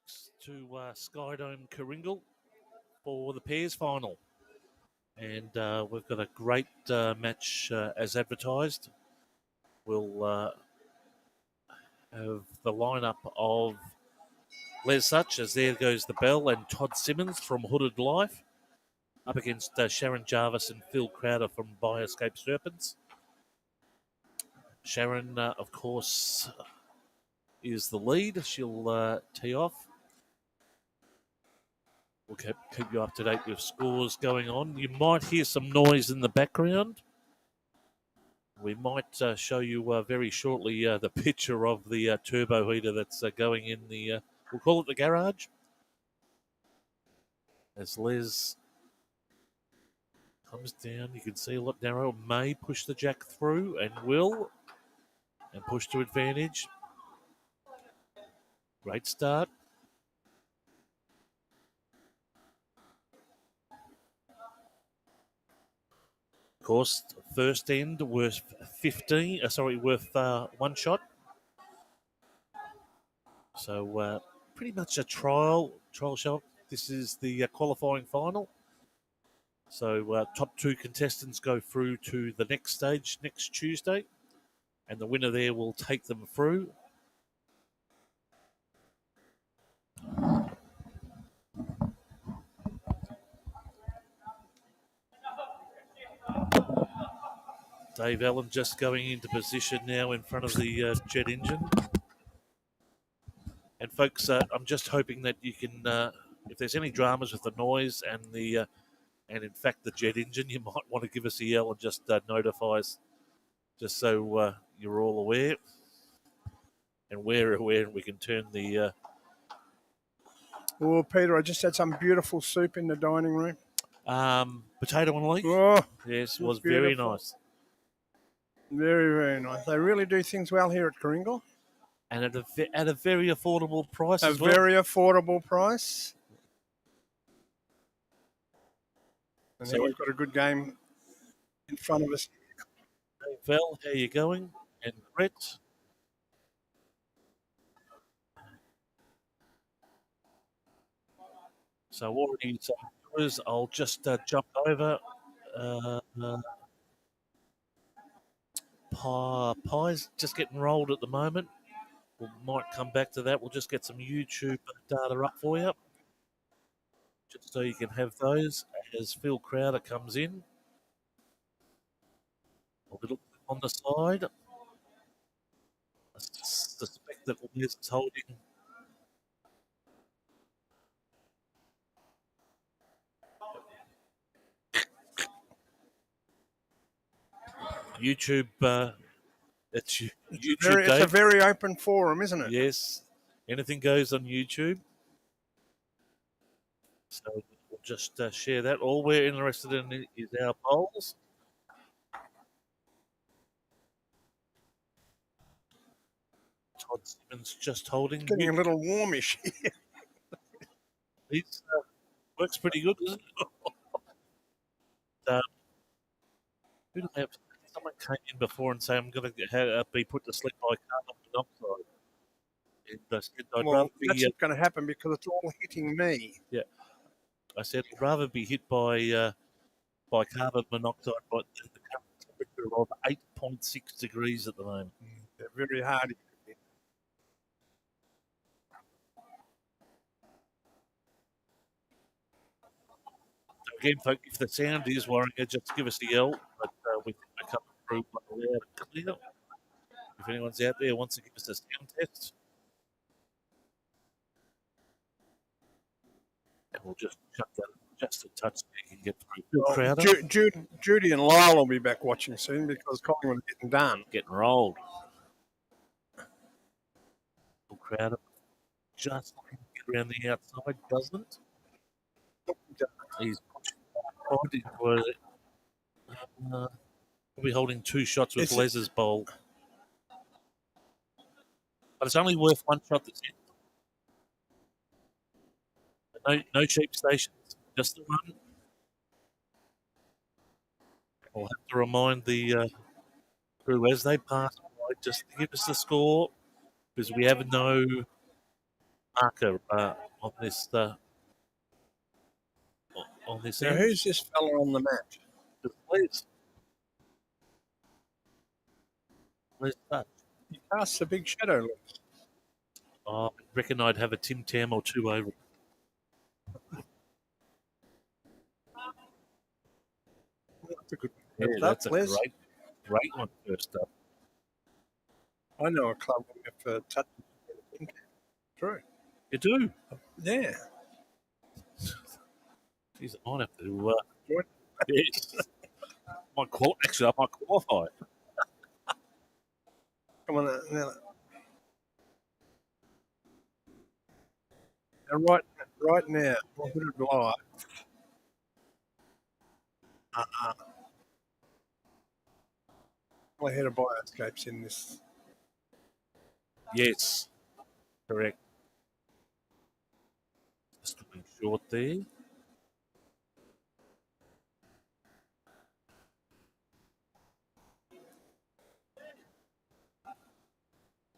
folks, to Skyedome Superleague for the pairs final. And we've got a great match as advertised. We'll have the lineup of Les Such, as there goes the bell, and Todd Simmons from HOODED LYFE, up against Sharon Jarvis and Phil Crowder from BIOSCAPES. Sharon, of course, is the lead. She'll tee off. We'll keep you up to date with scores going on. You might hear some noise in the background. We might show you very shortly the picture of the turbo heater that's going in the, we'll call it the garage. As Les comes down, you can see a lot narrow. May push the jack through and will, and push to advantage. Great start. Of course, first end worth 15. Worth one shot. So pretty much a trial shot. This is the qualifying final. So top two contestants go through to the next stage next Tuesday, and the winner there will take them through. Dave Allen just going into position now in front of the jet engine. And folks, I'm just hoping that you can, if there's any dramas with the noise and the, and in fact the jet engine, you might want to give us a yell and just notify us, just so you're all aware. And we're aware, and we can turn the. Oh, Peter, I just had some beautiful soup in the dining room. Potato and leaf. Oh, yes, was very nice. Very, very nice. They really do things well here at Kooringal. And at a very affordable price as well. A very affordable price. And so we've got a good game in front of us. Hey, Val, how you going? And Brett. So already, I'll just jump over. Pie's just getting rolled at the moment. We might come back to that. We'll just get some YouTube data up for you, just so you can have those as Phil Crowder comes in. A little on the side. I suspect that Liz is holding. YouTube, it's YouTube. It's a very open forum, isn't it? Yes, anything goes on YouTube. So we'll just share that. All we're interested in is our polls. Todd Simmons just holding. Getting a little warmish here. It works pretty good, doesn't it? Who do they have? Someone came in before and said, I'm going to be put to sleep by carbon monoxide. Well, that's not going to happen because it's all hitting me. Yeah. I said, I'd rather be hit by carbon monoxide, but the current temperature of 8.6 degrees at the moment. They're very hard. Again, folks, if the sound is worrying you, just give us a yell. But we think we're coming through loud and clear. If anyone's out there wants to give us a sound test, and we'll just shut that just a touch so you can get through. Judy and Lyle will be back watching soon because Collingwood are getting done. Getting rolled. Crowder just looking to get around the outside, doesn't it? He's probably holding two shots with Les's bowl. But it's only worth one shot that's in. No cheap stations, just the one. I'll have to remind the crew as they pass by just to give us the score, because we have no marker on this on this Now, end. who's this fella on the mat? Please. Where's that? He casts a big shadow. I reckon I'd have a Tim Tam or two over. That's a good Yeah, that's a great one first up. I know a club for touch. True. You do? Yeah. Jeez, I might have to. Yes. Actually, I might qualify. Come on now. And right now, HOODED LYFE. Well, ahead of BIOSCAPES in this. Yes, correct. Just looking short there.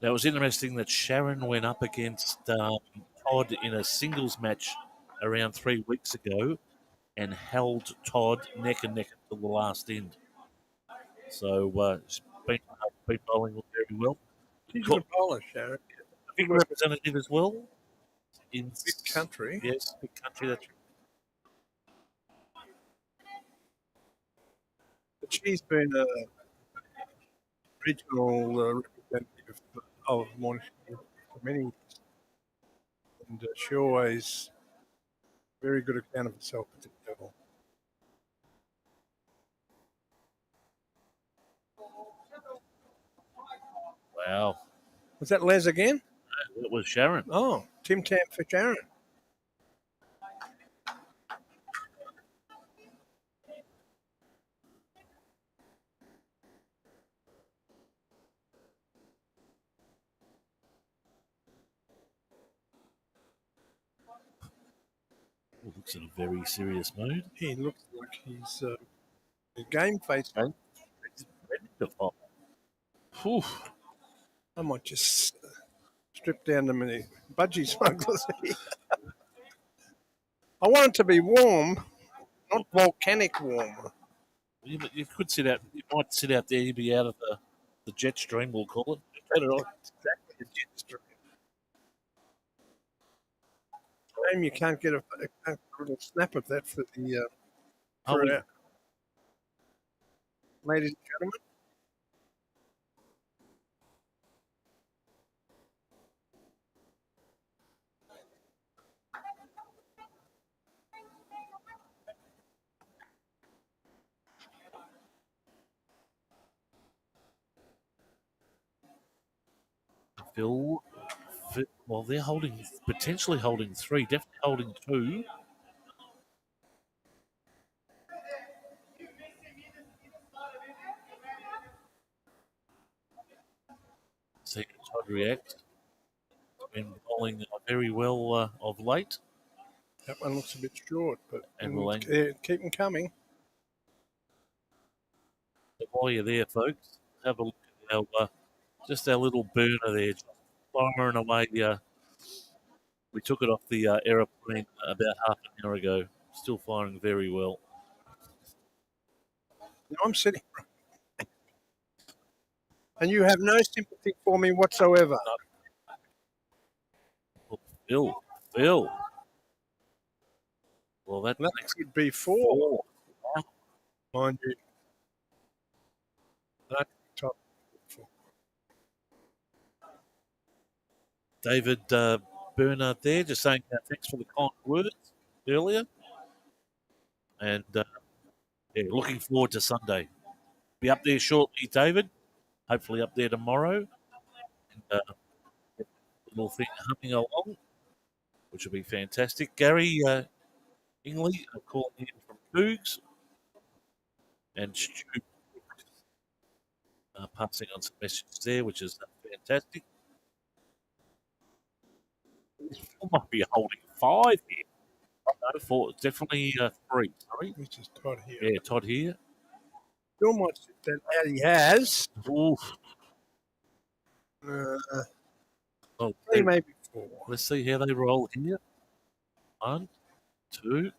Now, it was interesting that Sharon went up against Todd in a singles match around 3 weeks ago and held Todd neck and neck until the last end. So she's been bowling very well. She's a good bowler, Sharon. A big representative as well. In big country. Yes, big country. That's But she's been a regional representative of Monash for many years. And she always very good account of herself at the level. wow. Was that Les again? It was Sharon. Oh, Tim Tam for Sharon. Looks in a very serious mood. He looks like he's a game face. Ready to pop. I might just strip down the many budgie smugglers. I want it to be warm, not volcanic warm. You could sit out. You might sit out there. You'd be out of the jet stream. We'll call it. Exactly, the jet stream. Shame you can't get a little snap of that for the ladies and gentlemen. Phil, well, they're potentially holding 3, definitely holding 2. See how Todd reacts. Been bowling very well of late. That one looks a bit short, but And keep them coming. So while you're there, folks, have a look at our little burner there, just firing away. We took it off the aeroplane about half an hour ago. Still firing very well. Now I'm sitting, and you have no sympathy for me whatsoever. Phil. Well, that could be 4. Mind you. That's top. David Bernard there, just saying thanks for the kind words earlier. And looking forward to Sunday. Be up there shortly, David. Hopefully up there tomorrow. And little thing humming along, which will be fantastic. Gary Ingley, calling in from Cougs. And Stu passing on some messages there, which is fantastic. I might be holding 5 here. No, 4, definitely 3. Sorry. Which is Todd here. Yeah, Todd here. Still might sit that out he has. Oof. 3, maybe 4. Let's see how they roll here. 1, 2.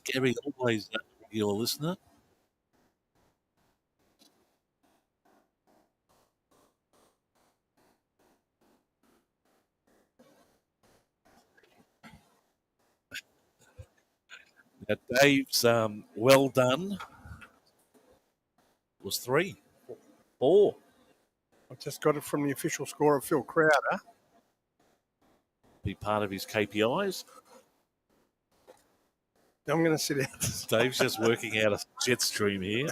Gary, always a regular listener. Now, Dave's well done was 3. 4. I've just got it from the official score of Phil Crowder. Be part of his KPIs. I'm going to sit out. Dave's just working out a jet stream here.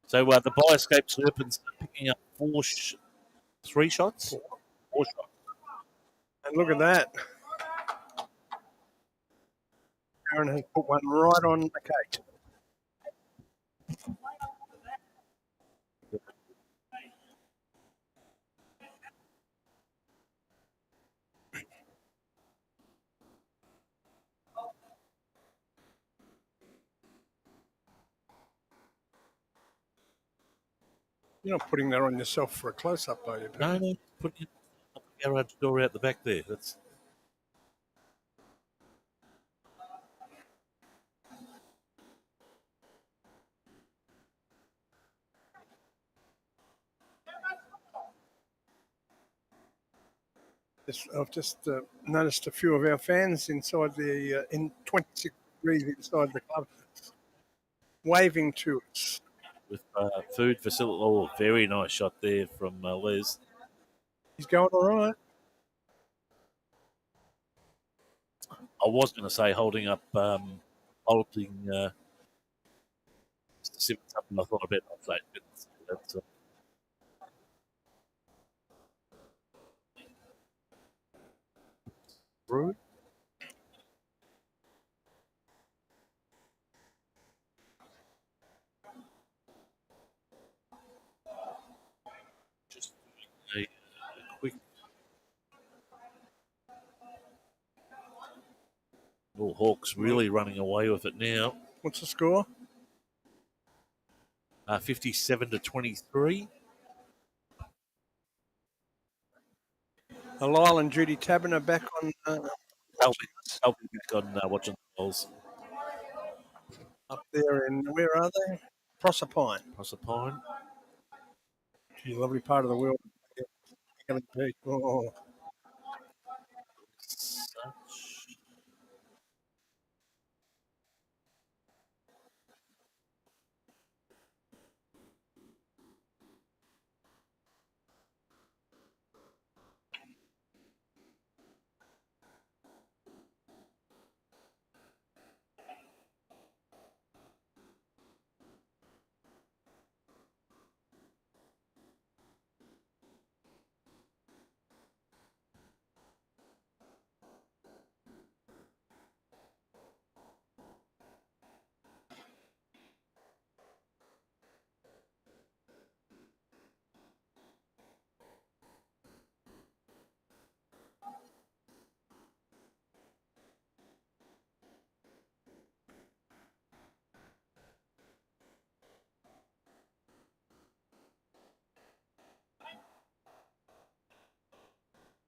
So the BIOSCAPES Serpents are picking up 3 shots? 4 shots. And look at that. Aaron has put one right on the cake. You're not putting that on yourself for a close-up, are you? No, put your garage door out the back there. That's I've just noticed a few of our fans inside in 26 degrees inside the club, waving to us. with food facility. Oh, very nice shot there from Les. He's going all right. I was going to say holding Simmons up, and I thought I better not say it. That's, through. Just a quick. Oh, Hawks really running away with it now. What's the score? 57-23. Lyle and Judy Tabin are back on. I'll be back on watching the goals. Up there in, where are they? Proserpine. Proserpine. Gee, lovely part of the world. Oh.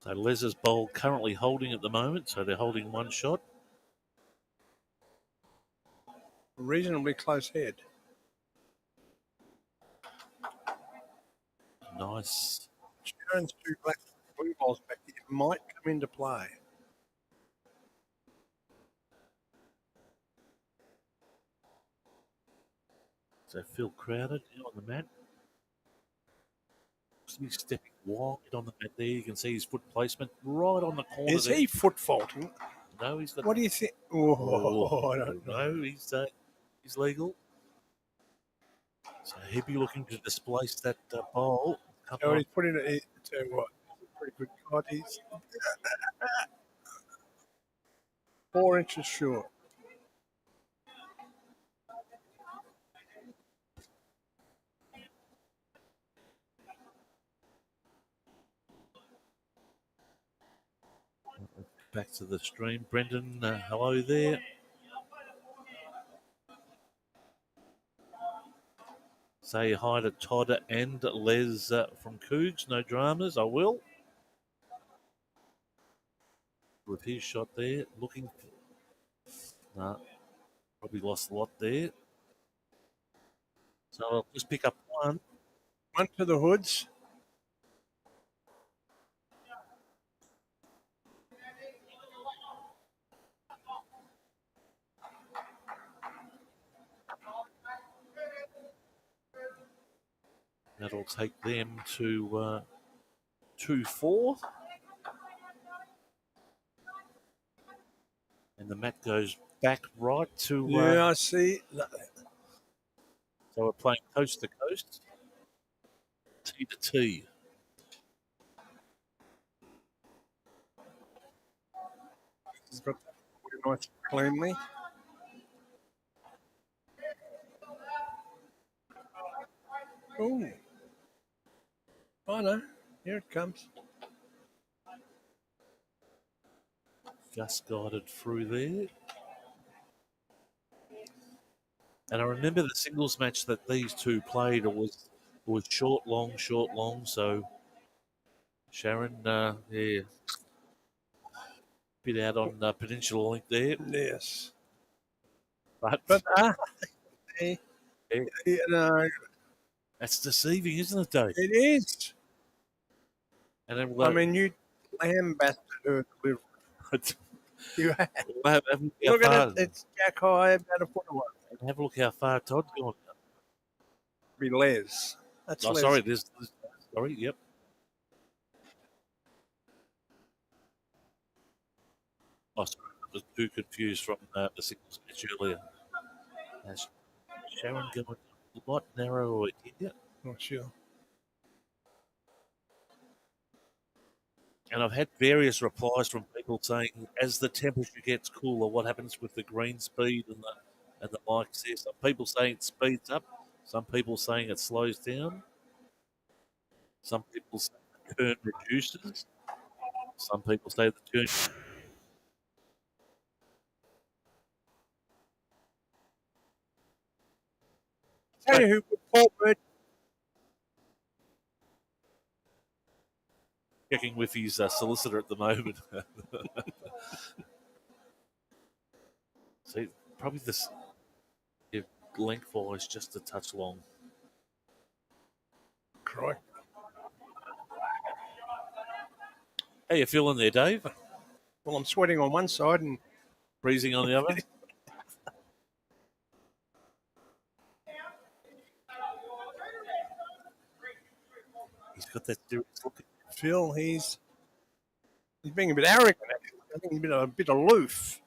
So Les's bowl currently holding at the moment, so they're holding 1 shot. Reasonably close head. Nice. Sharon's 2 black blue balls back here might come into play. So Phil Crowder on the mat. He's stepping wide on the mat there. You can see his foot placement right on the corner. Is he foot faulting? No, he's got. What do you think? Oh, I don't know. No, he's legal. So he'd be looking to displace that bowl. Oh, he's putting it. Tell you what, pretty good cut. He's 4 inches short. Back to the stream. Brendan, hello there. say hi to Todd and Les from Cougs. No dramas, I will. With his shot there, looking. Nah, probably lost a lot there. So I'll just pick up one. One to the hoods. That'll take them to 2-4. And the mat goes back right to. Yeah, I see. So we're playing coast to coast, T to T. He's got that nice cleanly. Oh. I know. Here it comes. Just guided through there. And I remember the singles match that these two played was short, long, short, long. So Sharon, yeah, bit out on Peninsula Link there. Yes. But Yeah, yeah, no, that's deceiving, isn't it, Dave? it is. And then I mean, you lambasted her delivery. You have. have a look, Look how far, at it. It's jack high, about a foot away. have a look how far Todd's gone. Be Les. That's Oh, Les. sorry, sorry, yep. Oh, sorry, I was too confused from the singles match earlier. As Sharon going a lot narrower here. Not sure. And I've had various replies from people saying, as the temperature gets cooler, what happens with the green speed and the likes there? Some people saying it speeds up. Some people saying it slows down. Some people say the turn reduces. Some people say the turn. Tell you who put Paul Bird. Checking with his solicitor at the moment. See, probably this lengthwise just a touch long. Crikey. How you feeling there, Dave? Well, I'm sweating on one side and Freezing on the other? He's got that serious look. Phil, he's being a bit arrogant, actually. I think he's a bit aloof.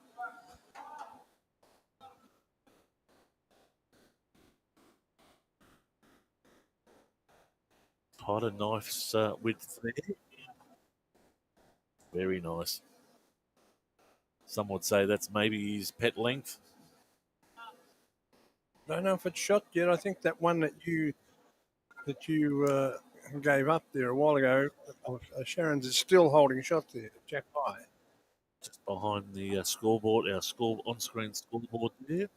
Quite a nice width there. Very nice. Some would say that's maybe his pet length. Don't know if it's shot yet. I think that one that you gave up there a while ago, Sharon's is still holding shot there, Jack High. Just behind the scoreboard, our on-screen scoreboard there.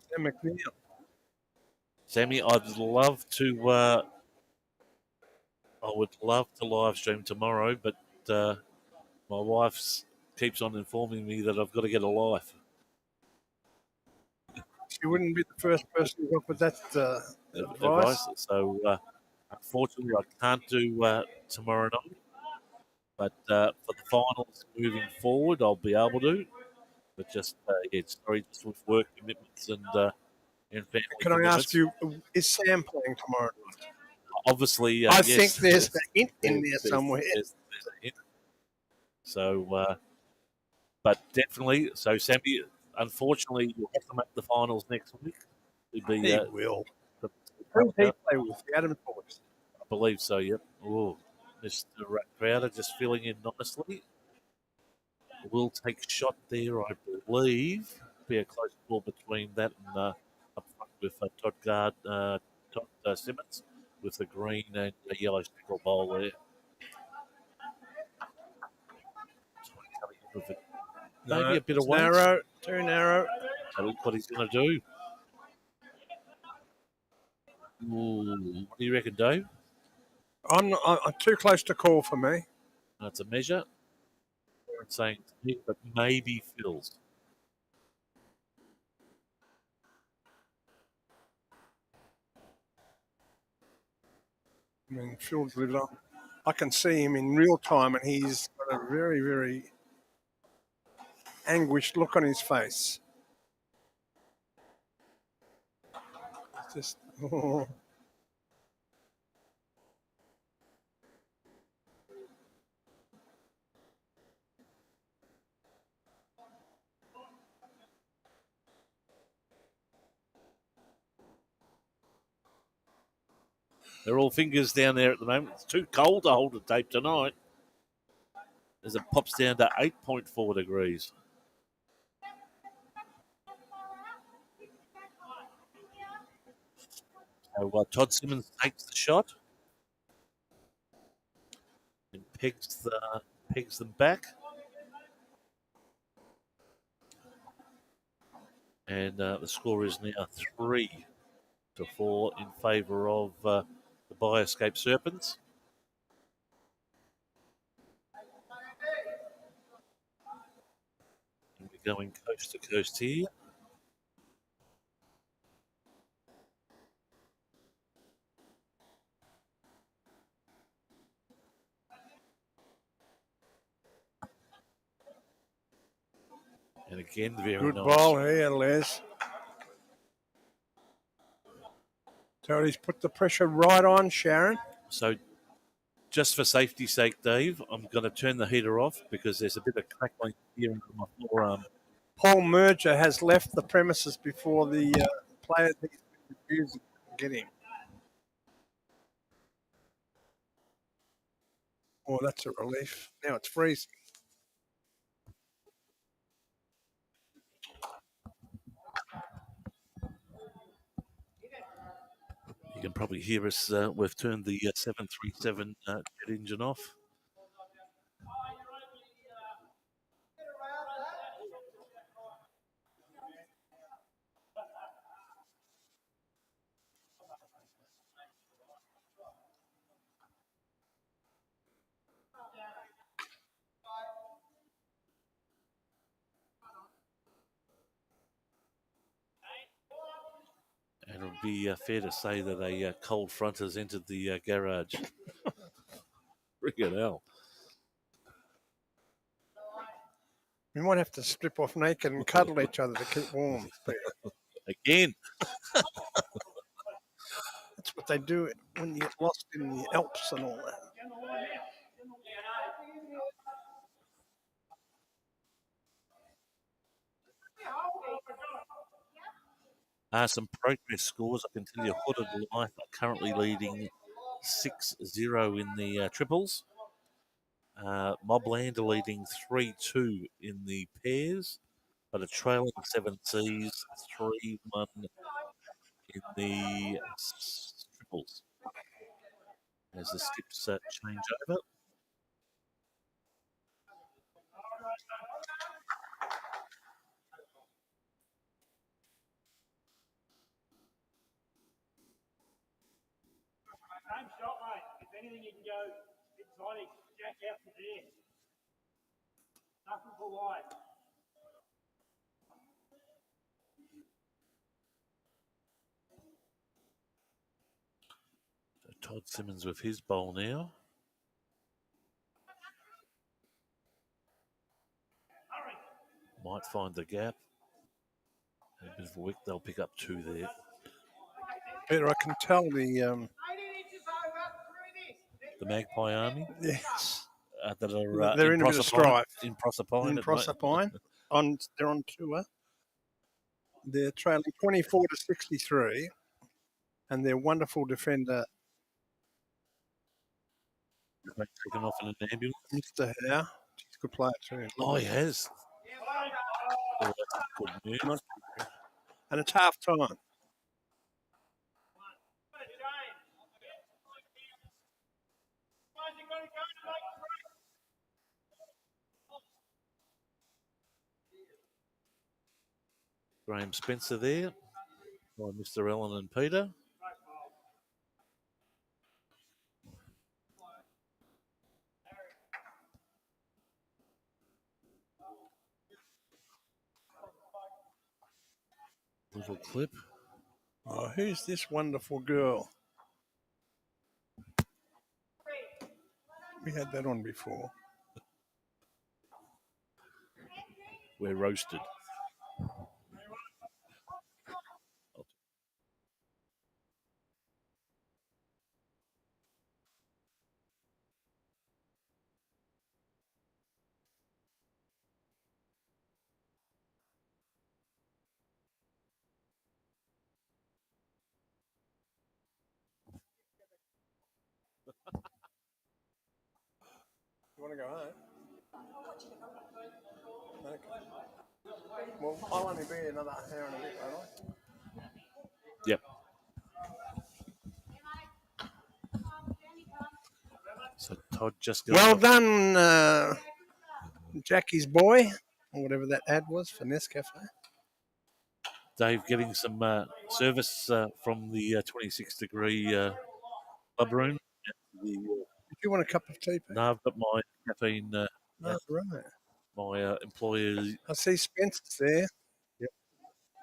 Sam McNeil. Sammy, I would love to live stream tomorrow, but my wife keeps on informing me that I've got to get a life. She wouldn't be the first person who's offered that advice. So, unfortunately, I can't do tomorrow night. But for the finals moving forward, I'll be able to. But just with work commitments and family. Can I ask you, is Sam playing tomorrow night? Obviously, I yes, think there's a hint in there somewhere. There's a hint. So, but definitely, so Sammy, unfortunately, you'll have to make the finals next week. He will. Who Who he play with? The Adams boys. I believe so, yep. Oh, Mr. Crowder just filling in nicely. Will take shot there, I believe. Be a close call between that and up front with Todd Simmons with the green and the yellow spectral bowl there. Coming in with it. maybe a bit of it's weight. narrow, too narrow. So look what he's going to do. Ooh, what do you reckon, Dave? I'm too close to call for me. That's a measure. I'm saying, but maybe fills. I mean, Phil's lived on. I can see him in real time, and he's got a very, very anguished look on his face. It's just, oh. They're all fingers down there at the moment. It's too cold to hold the tape tonight, as it pops down to 8.4 degrees. So Todd Simmons takes the shot and pegs them back. And the score is now 3-4 in favour of the BIOSCAPE Serpents. And we're going coast to coast here. And again, very Good nice. ball here, Les. Tony's put the pressure right on Sharon. So just for safety's sake, Dave, I'm going to turn the heater off because there's a bit of crackling here under my forearm. Paul Merger has left the premises before the players he's been refusing to get him. Oh, that's a relief. Now it's freezing. You can probably hear us. We've turned the 737 jet engine off. And it would be fair to say that a cold front has entered the garage. Friggin' hell. We might have to strip off naked and cuddle each other to keep warm. Again. That's what they do when you get lost in the Alps and all that. Some progress scores. I can tell you Hooded LYFE are currently leading 6-0 in the triples. Mobland are leading 3-2 in the pairs, but a trailing 7Cs 3-1 in the triples. As the skips change over. Anything you can go exotic, jack out to there. Nothing for wide. So Todd Simmons with his bowl now. Might find the gap. And a bit of a wick, they'll pick up 2 there. Peter, I can tell the Magpie Army. yes, That are they're in a bit of strife. In Proserpine. In Proserpine, they're on tour. They're trailing 24-63, and their wonderful defender, Taken off in an ambulance. Mr. Hare, he's a good player too. Oh, he has. Oh, that's good news. And it's half time. Graham Spencer there by Mr. Allen and Peter. Little clip. Oh, who's this wonderful girl? We had that on before. We're roasted. You want to go home? Okay. Well, I'll only be another hour and a bit, won't I? Yep. So Todd just got Well done, Jackie's boy, or whatever that ad was for Nescafe. Dave getting some service from the 26-degree club room. Did you want a cup of tea, Pete? No, I've got my caffeine. Oh, right. My employer. I see Spencer's there. Yep.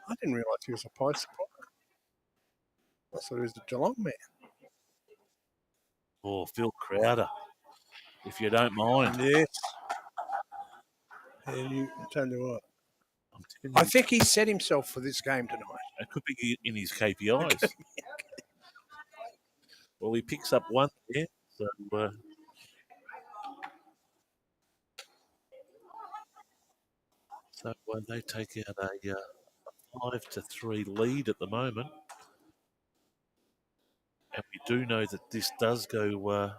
I didn't realise he was a Pie supporter. I thought he was a Geelong man. Oh, Phil Crowder, if you don't mind. Yes. And you tell you what, I'm telling I you, think he set himself for this game tonight. it could be in his KPIs. Well, he picks up one there, so they take out a 5-3 lead at the moment. And we do know that this does go,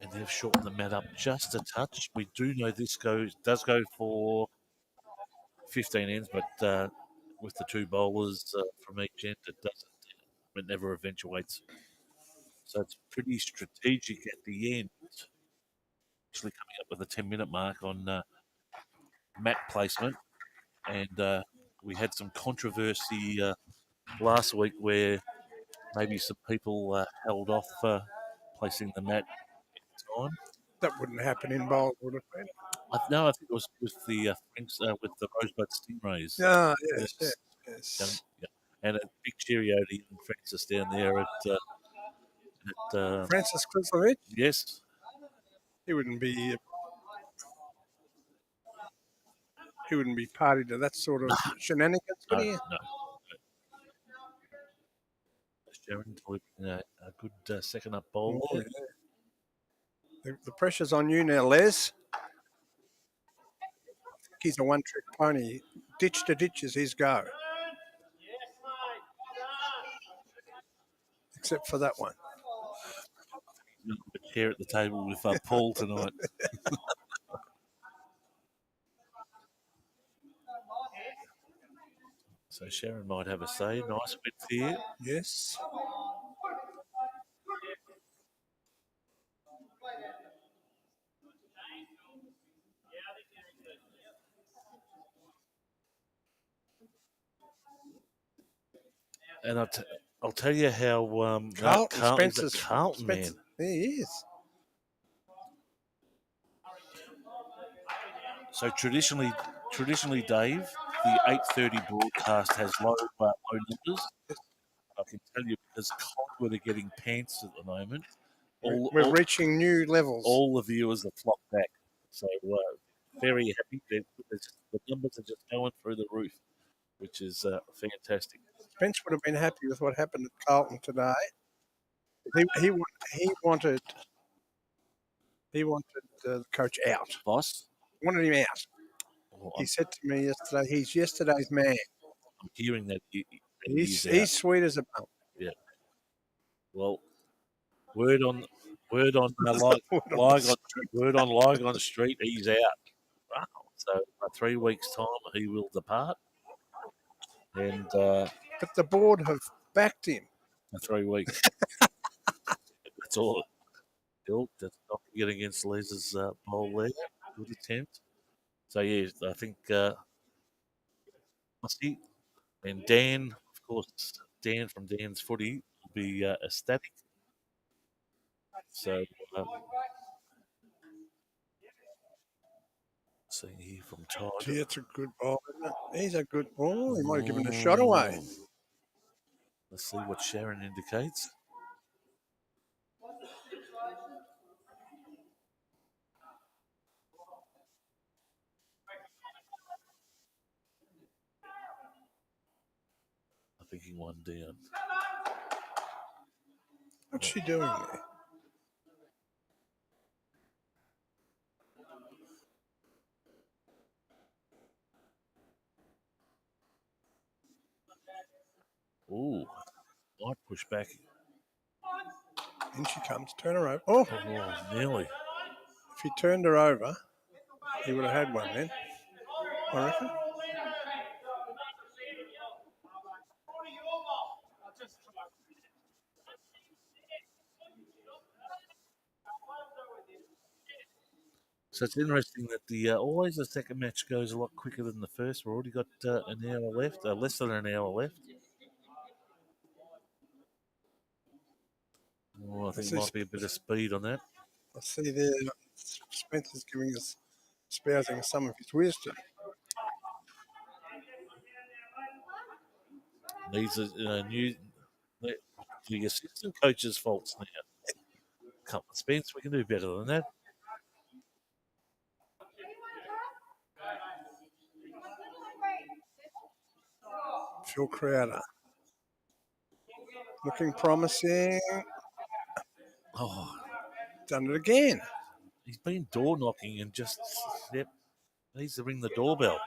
and they've shortened the mat up just a touch. We do know this does go for 15 ends, but with the two bowlers from each end, it never eventuates. So it's pretty strategic at the end. Actually coming up with a 10-minute mark on mat placement. And we had some controversy last week where maybe some people held off placing the mat in time. That wouldn't happen in bowl, would it? No, I think it was with the Franks, with the Rosebud Stingrays. Ah, yes. Yeah. And a big cheerio to Ian Francis down there at Francis Klislovich? yes. He wouldn't be party to that sort of shenanigans, would he? No. Sharon delivering a good second up bowl. Oh, yeah. The pressure's on you now, Les. I think he's a one-trick pony. Ditch to ditch is his go. Except for that one. He's got a chair at the table with Paul tonight. So Sharon might have a say. Nice width here. Yes. And I'll tell you how Spencer's Carlton man. He is. So traditionally, Dave, the 8:30 broadcast has low numbers. I can tell you because Collingwood are getting pants at the moment. We're reaching new levels. All the viewers are flocked back. So very happy. The numbers are just going through the roof, which is fantastic. Spence would have been happy with what happened at Carlton today. He wanted the coach out. Boss? Wanted him out. Well, he said to me yesterday, he's yesterday's man. I'm hearing that he's sweet as a bum. Yeah. Well, word on Lygon Street, he's out. Wow. So in 3 weeks' time, he will depart. And but the board have backed him. In 3 weeks. That's all. That's not get against Les's bowl there. Good attempt. So yeah, I think Pharmacy. And Dan, of course, Dan from Dan's Footy will be ecstatic. So, seeing here from Todd. Gee, it's a good ball, isn't it? He's a good ball. He might have given a shot away. Let's see what Sharon indicates. I'm thinking one down. What's she doing there? Ooh, might push back. In she comes. Turn her over. Oh, Oh, nearly. if he turned her over, he would have had one then, I reckon. So it's interesting that the always the second match goes a lot quicker than the first. We've already got an hour left, less than an hour left. Oh, I think there might be a bit of speed on that. I see there Spencer's giving us, espousing some of his wisdom. These are new. The assistant coach's faults now. Come on, Spence, we can do better than that. Phil Crowder. Looking promising. Oh, Done it again. he's been door knocking and just, yep, needs to ring the doorbell.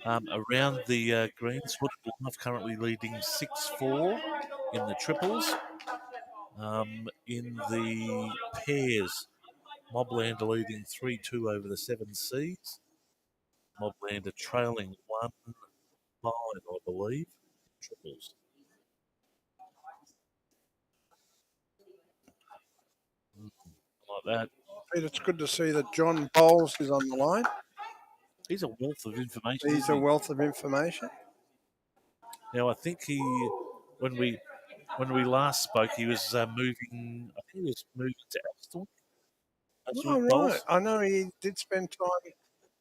Around the greens, HOODED LYFE currently leading 6-4 in the triples. In the pairs, Mobland are leading 3-2 over the 7Cs. Mobland are trailing 1-5, I believe, triples. Like that. Pete, it's good to see that John Bowles is on the line. He's a wealth of information. He's a wealth of information. Now, I think when we last spoke, he was moving. I think he was moving to Aston. Oh, right. I know he did spend time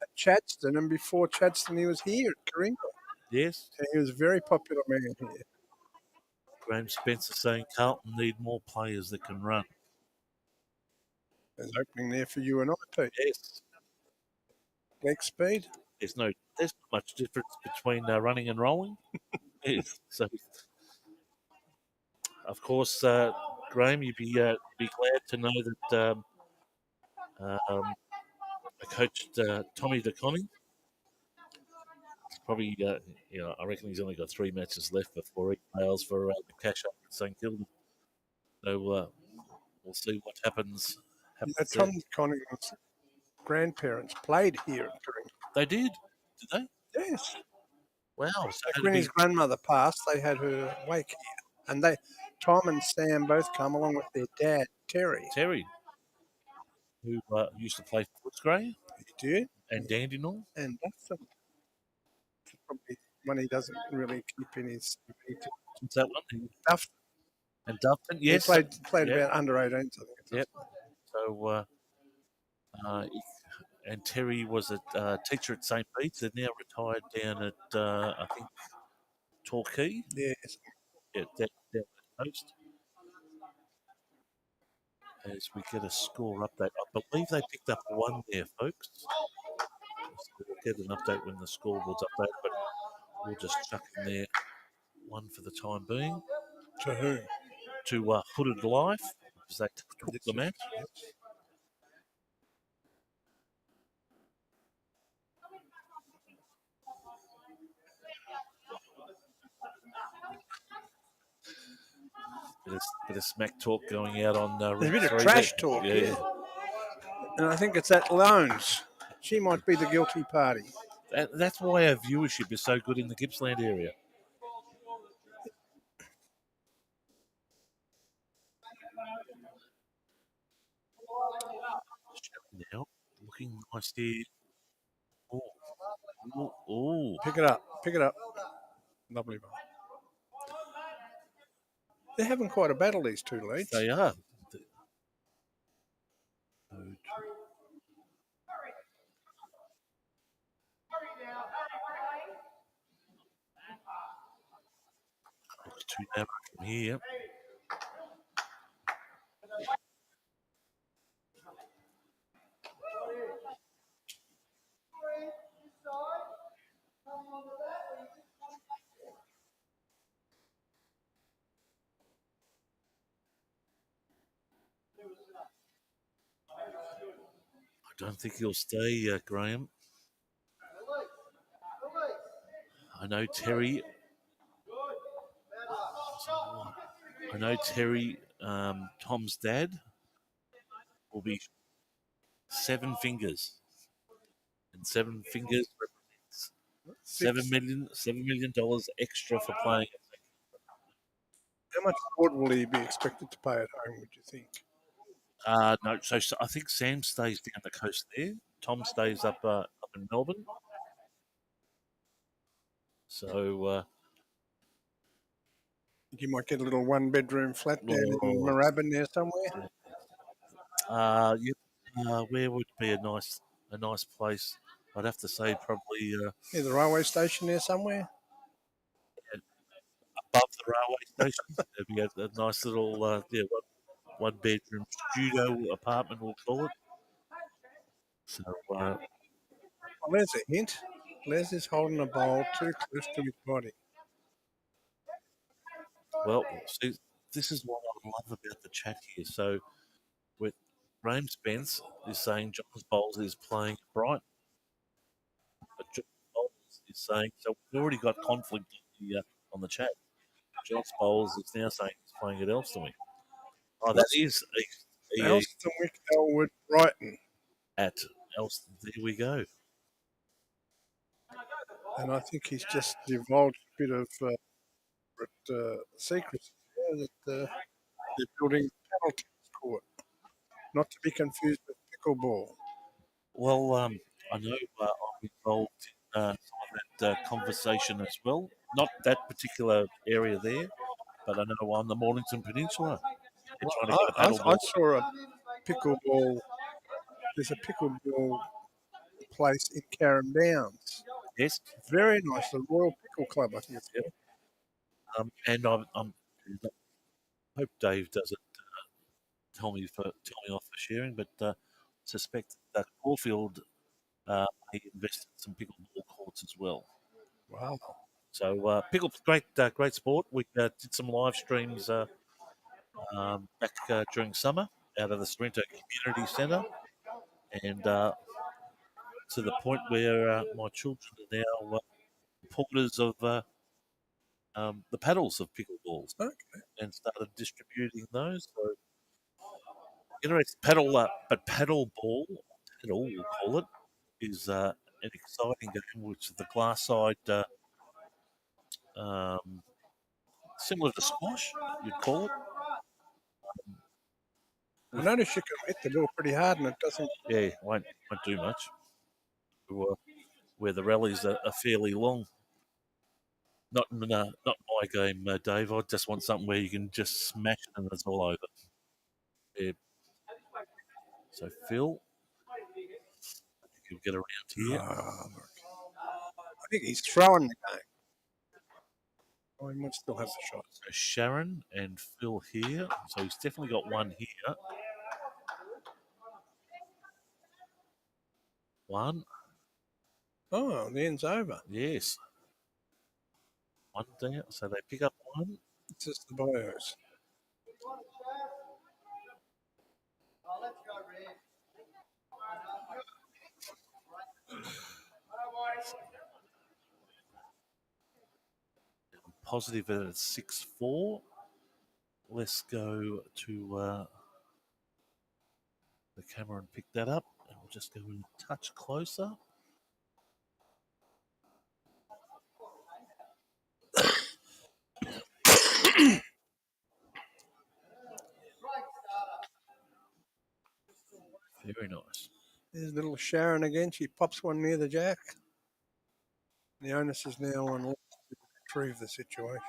at Chadstone, and before Chadstone, he was here at Karinga. Yes. And he was a very popular man here. Graham Spencer saying Carlton need more players that can run. There's opening there for you and I, Pete. Yes. Leg speed. There's not much difference between running and rolling. Yes. So, of course, Graham, you'd be glad to know that I coached Tommy DeConning. Probably, I reckon he's only got 3 matches left before he fails for the cash up at St Kilda. So we'll see what happens. Tom DeConning's grandparents played here at Karinga. They did they? Yes. Wow. So when his grandmother passed, they had her wake here. And Tom and Sam both come along with their dad, Terry. Terry, who used to play for Footscray. He did. And Dandenong. And that's probably one he doesn't really keep in his. What's that one? Dufton. And Dufton, yes. He played about under 18s, I think. Yep. So, and Terry was a teacher at St. Pete's. They're now retired down at, I think, Torquay. Yes. Yeah, down the coast. As we get a score update. I believe they picked up 1 there, folks. So we'll get an update when the scoreboard's updated, but we'll just chuck in there 1 for the time being. To who? To HOODED LYFE, because they took the match. Bit of smack talk going out on There's a bit of trash talk, yeah. And I think it's at Loans. She might be the guilty party. That's why our viewership is so good in the Gippsland area. Now, looking nice here. Oh, oh. Pick it up. Pick it up. Lovely one. They're having quite a battle, these two leads. They are. Looks too narrow from here. I don't think he'll stay, Graham. I know Terry. Tom's dad, will be 7 fingers. And 7 fingers represents $7 million extra for playing. How much board will he be expected to pay at home, would you think? No, so I think Sam stays down the coast there. Tom stays up in Melbourne. So You might get a little 1-bedroom flat down in Moorabbin there somewhere. where would be a nice place? I'd have to say probably Near the railway station there somewhere. above the railway station. There'd be a nice little one bedroom studio apartment, we'll call it. So Well, there's a hint. Les is holding a bowl too close to his body. well, see, this is what I love about the chat here. So with Graham Spence is saying John Bowles is playing bright. But John Bowles is saying, so we've already got conflict on the chat. John Bowles is now saying he's playing at Elsternwick. Oh, that is Elsternwick, Elwood, Brighton. at Elston. There we go. And I think he's just divulged a bit of secrecy there that they're building a paddle tennis court, not to be confused with pickleball. Well, I know I'm involved in some of that conversation as well. Not that particular area there, but I know on the Mornington Peninsula. They're trying to get a paddle I ball. saw a pickleball. There's a pickleball place in Carrum Downs. Yes. Very nice. The Royal Pickle Club, I think it's called. And I hope Dave doesn't tell me off for sharing, but suspect that Caulfield may invest in some pickleball courts as well. Wow. So pickle, great sport. We did some live streams back during summer out of the Sorrento Community Centre, and to the point where my children are now supporters of the paddles of pickleballs, and started distributing those. So interesting paddle ball, we'll call it, is an exciting game, which is the glass side, similar to squash, you'd call it. I notice you can hit the ball pretty hard and it doesn't. Yeah, won't do much. Where the rallies are fairly long. Not my game, Dave. I just want something where you can just smash it and it's all over. Yeah. So Phil, I think he'll get around here. I think he's throwing the game. Oh, he might still have the shot. So Sharon and Phil here. So he's definitely got one here. One. Oh, the end's over. Yes. One down. So they pick up one. It's just the bios. Positive at 6-4. Let's go to the camera and pick that up. And we'll just go a touch closer. Very nice. There's little Sharon again. She pops one near the jack. The onus is now on Leaf to retrieve the situation.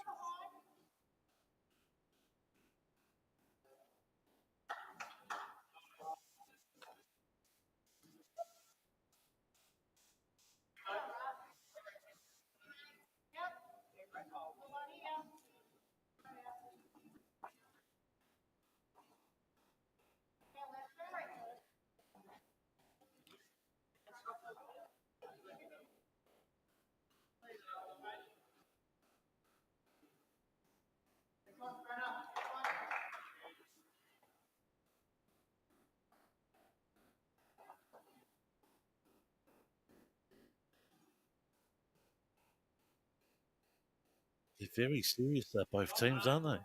They're very serious, both teams, aren't they?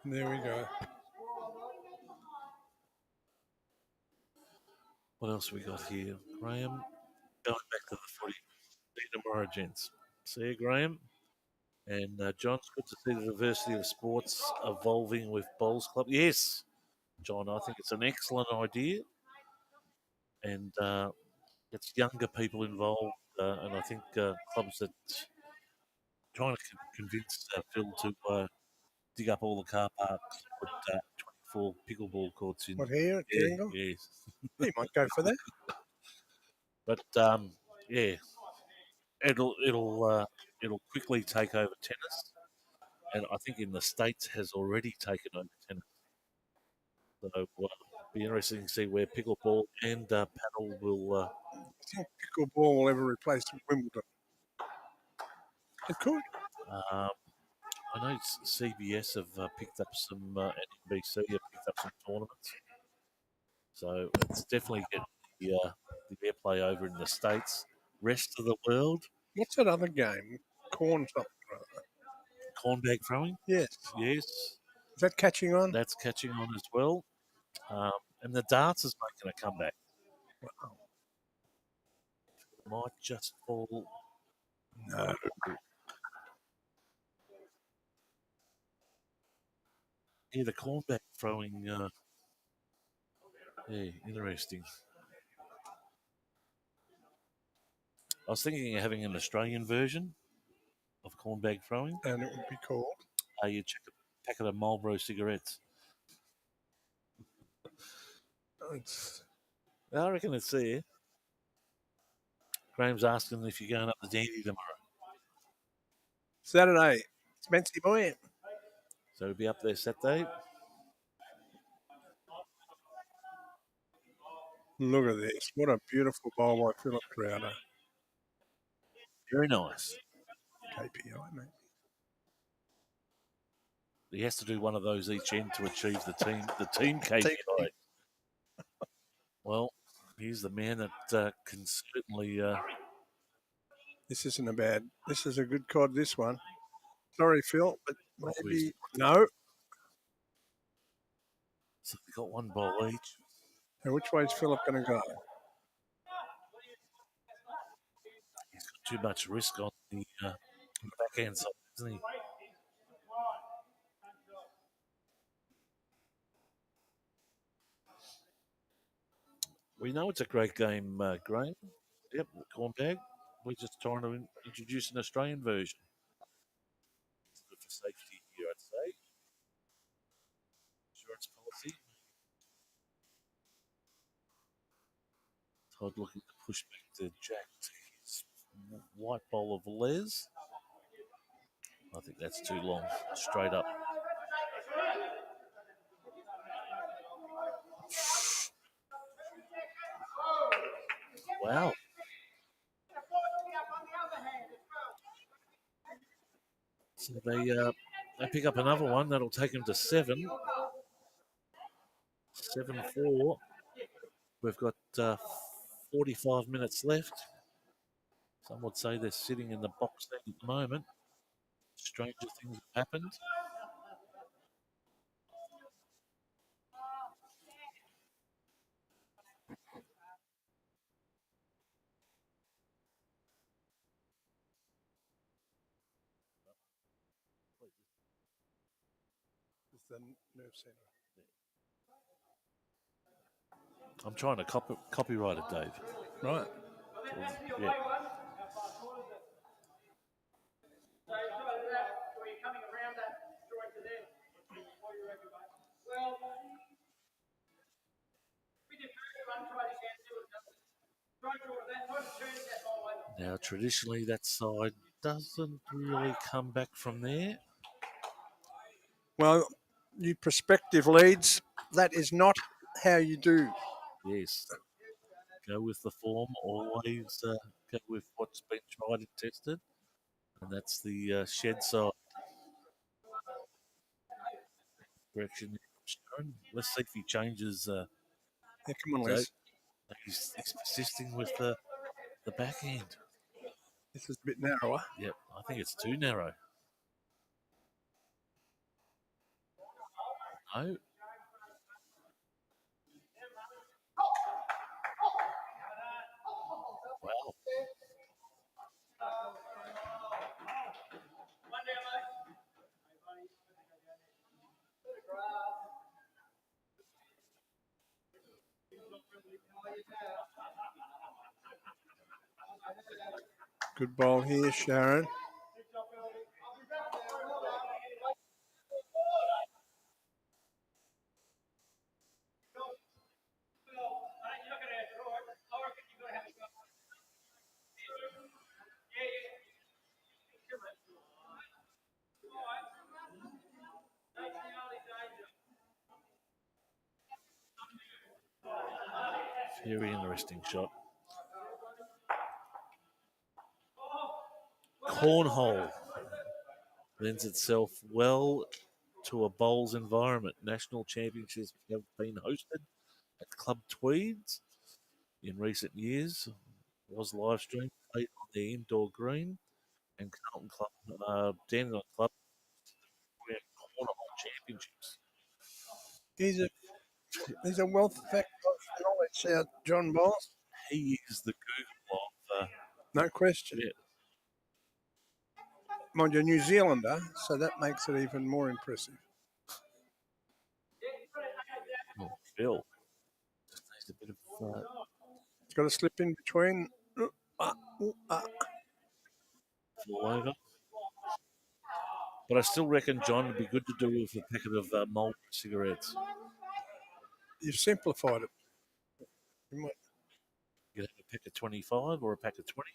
There we go. What else we got here? Graham, going back to the footy. See you tomorrow, gents. See you, Graham. And John, it's good to see the diversity of sports evolving with Bowls Club. Yes, John, I think it's an excellent idea. And gets younger people involved. And I think clubs that trying to convince Phil to dig up all the car parks, put 24 pickleball courts in. What here at Yeah, Kringle? yes. He might go for that. But yeah, it'll quickly take over tennis, and I think in the States has already taken over tennis. So be interesting to see where pickleball and paddle will. I think pickleball will ever replace Wimbledon. It could. I know CBS have picked up some, and NBC have picked up some tournaments. So it's definitely getting the airplay over in the States. Rest of the world, What's that other game? Corn something. cornbag throwing. Yes. Yes, Is that catching on? that's catching on as well. And the darts is making a comeback. Wow. Might just fall. No. Yeah, the cornback throwing. Yeah, interesting. I was thinking of having an Australian version of cornbag throwing. And it would be called. You check a packet of Marlboro cigarettes. It's I reckon it's there. Graham's asking if you're going up the Dandy tomorrow. Saturday. It's Mency Boy. So it'll be up there Saturday. Look at this. What a beautiful bowl by Philip Crowder. Very nice. KPI, mate. He has to do one of those each end to achieve the team KPI. Well, he's the man that can certainly. This isn't a bad. This is a good cod, this one. Sorry, Phil, but maybe. Always. No. So they've got one bowl each. And which way is Philip going to go? He's got too much risk on the backhand side, isn't he? We know it's a great game, Graham. Yep, cornbag. We're just trying to introduce an Australian version. It's good for safety here, I'd say. Insurance policy. Todd looking to push back the jack to his white bowl of Les. I think that's too long. Straight up. Wow. So they pick up another one. That'll take them to 7. 7-4. We've got 45 minutes left. Some would say they're sitting in the box at the moment. Stranger things have happened. It's the nerve centre. I'm trying to copyright it, Dave. Right. Yeah. Now, traditionally, that side doesn't really come back from there. Well, you prospective leads, that is not how you do. Yes. Go with the form. Always go with what's been tried and tested. And that's the shed side. Direction. Let's see if he changes. Yeah, come on, Dave. Les. He's persisting with the back end. This is a bit narrower. Yep, I think it's too narrow. No. Wow. Good ball here, Sharon. Very interesting shot. Cornhole lends itself well to a bowls environment. National championships have been hosted at Club Tweeds in recent years. Was live streamed, played on the indoor green, and Carlton Club, Dandenong Club, cornhole championships. He's a wealth of knowledge, John Bowles. He is the Google of. No question. Yeah. Mind you, New Zealander, so that makes it even more impressive. Oh, Phil. Just needs a bit of. It's got to slip in between. Fall over. But I still reckon, John, would be good to do with a packet of Marlboro cigarettes. You've simplified it. You might. You have a pack of 25 or a pack of 20.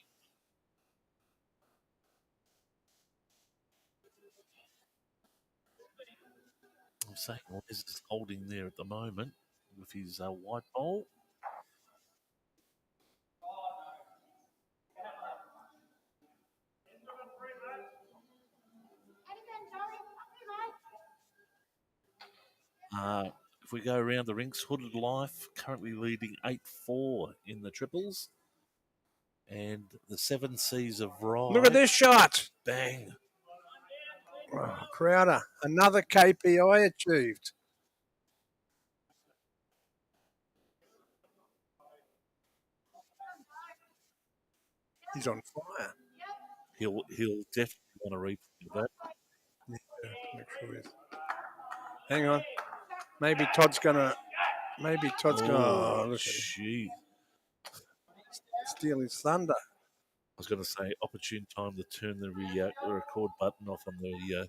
I'm saying Les is holding there at the moment with his white bowl. If we go around the rinks, Hooded LYFE currently leading 8-4 in the triples. And the 7 C's of Rye. Look at this shot. Bang. Oh, Crowder, another KPI achieved. He's on fire. He'll definitely want to replay that. Yeah, make sure he is. Hang on. Maybe Todd's gonna. Oh, look at him. gee. Steal his thunder. I was going to say, opportune time to turn the record button off on the.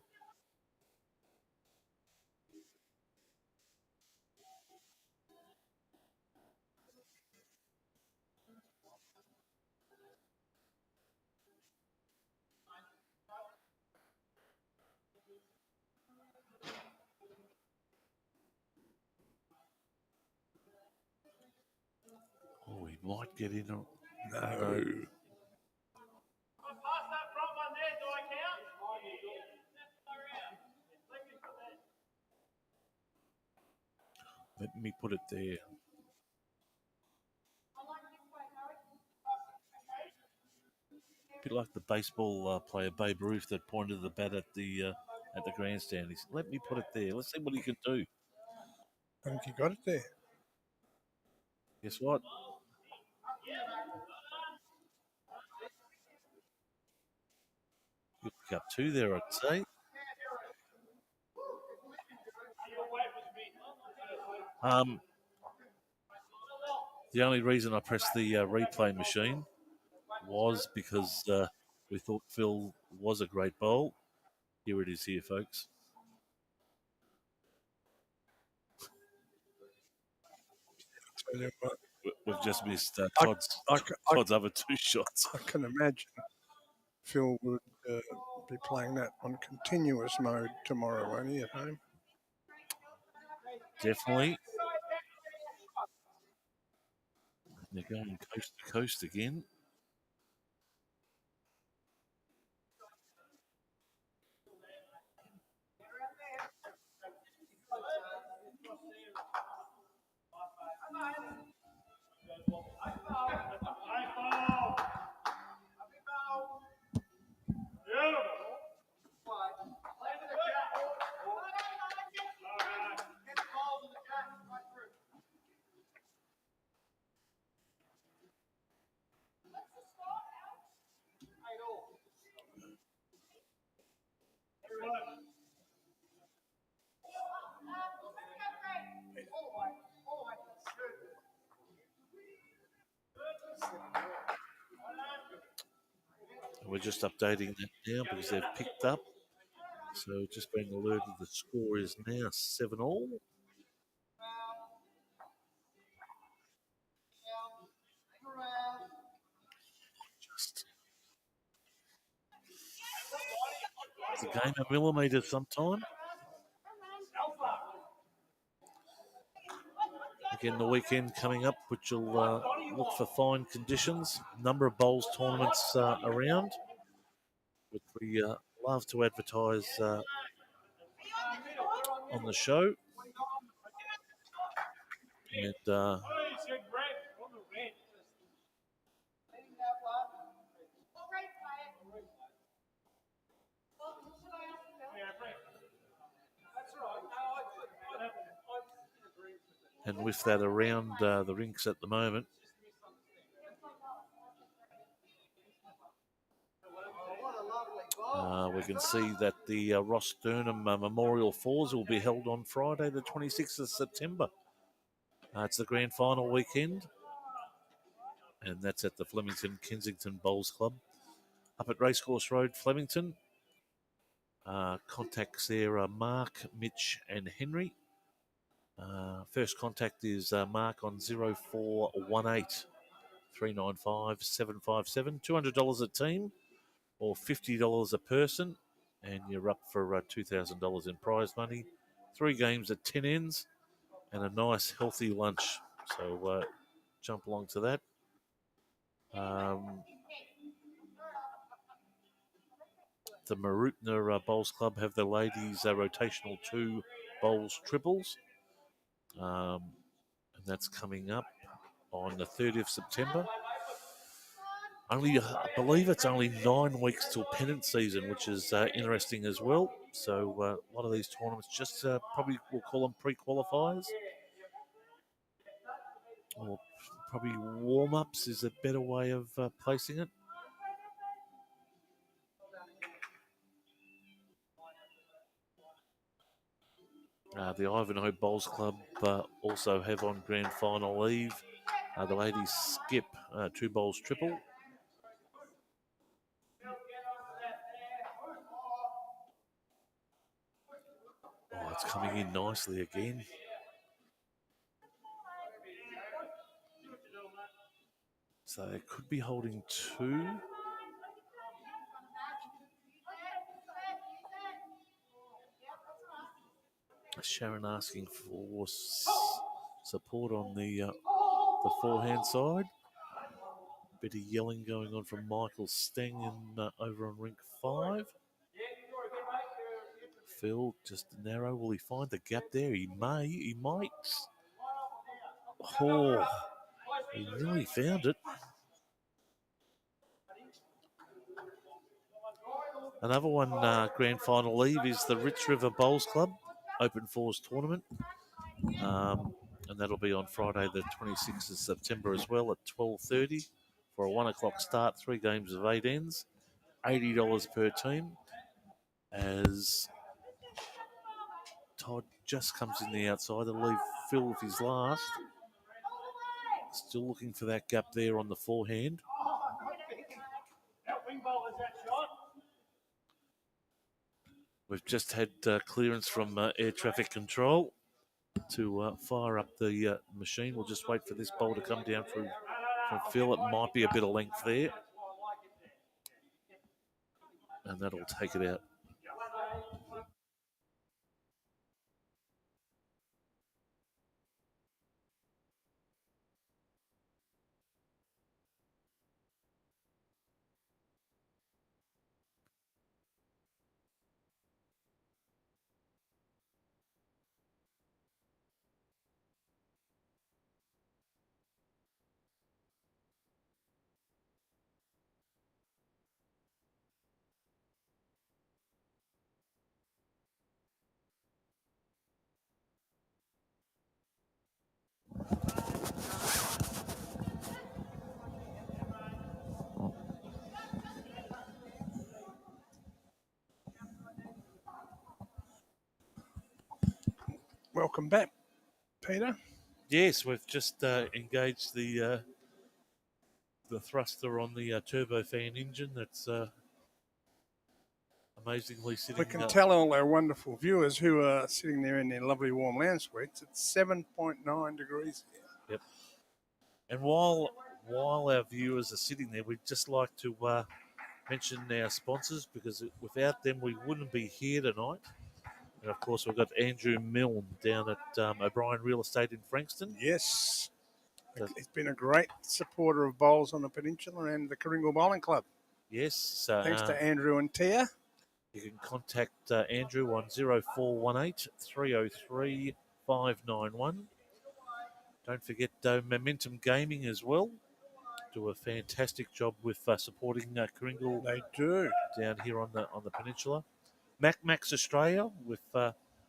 Oh, he might get in. No. Let me put it there. A bit like the baseball player Babe Ruth that pointed the bat at the grandstand. He said, "Let me put it there. Let's see what he can do." I think you got it there. Guess what? You pick up 2 there, I'd say. The only reason I pressed the replay machine was because we thought Phil was a great bowl. Here it is here, folks. Tell you what, We've just missed I- Todd's other 2 shots. I can imagine Phil would be playing that on continuous mode tomorrow, won't he, at home? Definitely. They're going coast to coast again. We're just updating that now because they've picked up. So just being alerted the score is now 7-all. Just it's a game of millimetres sometime. Again, the weekend coming up, which will look for fine conditions. Number of bowls tournaments around, which we love to advertise on the show. And and with that around the rinks at the moment, we can see that the Ross Sturnham Memorial Fours will be held on Friday, the 26th of September. It's the grand final weekend, and that's at the Flemington Kensington Bowls Club up at Racecourse Road, Flemington. Contacts there are Mark, Mitch, and Henry. First contact is Mark on 0418 395 757. $200 a team or $50 a person, and you're up for $2,000 in prize money. 3 games at 10 ends and a nice healthy lunch. So jump along to that. The Marutna Bowls Club have the ladies' rotational 2 bowls triples. And that's coming up on the 30th of September. I believe it's only 9 weeks till pennant season, which is interesting as well. So a lot of these tournaments just probably we'll call them pre-qualifiers. Or probably warm-ups is a better way of placing it. The Ivanhoe Bowls Club also have on grand final eve the ladies skip 2 bowls triple. Oh, it's coming in nicely again. So they could be holding 2. Sharon asking for support on the forehand side. Bit of yelling going on from Michael Steng over on rink 5. Phil just narrow. Will he find the gap there? He may. He might. Oh, he really found it. Another one grand final eve is the Rich River Bowls Club Open Fours Tournament. And that'll be on Friday the 26th of September as well at 12:30 for a 1 o'clock start, 3 games of 8 ends, $80 per team. As Todd just comes in the outside, I'll leave Phil with his last. Still looking for that gap there on the forehand. That wing bowler's that shot. We've just had clearance from air traffic control to fire up the machine. We'll just wait for this bowl to come down from Phil. It might be a bit of length there. And that'll take it out. Welcome back, Peter. Yes, we've just engaged the thruster on the turbofan engine. That's amazingly sitting. We can tell all our wonderful viewers who are sitting there in their lovely warm lounge suites, it's 7.9 degrees here. Yep. And while our viewers are sitting there, we'd just like to mention our sponsors, because without them we wouldn't be here tonight. And of course, we've got Andrew Milne down at O'Brien Real Estate in Frankston. Yes. He's been a great supporter of bowls on the Peninsula and the Coringal Bowling Club. Yes. Thanks to Andrew and Tia. You can contact Andrew on 0418 303 591. Don't forget Momentum Gaming as well. Do a fantastic job with supporting Coringal. They do. Down here on the peninsula. Max Australia with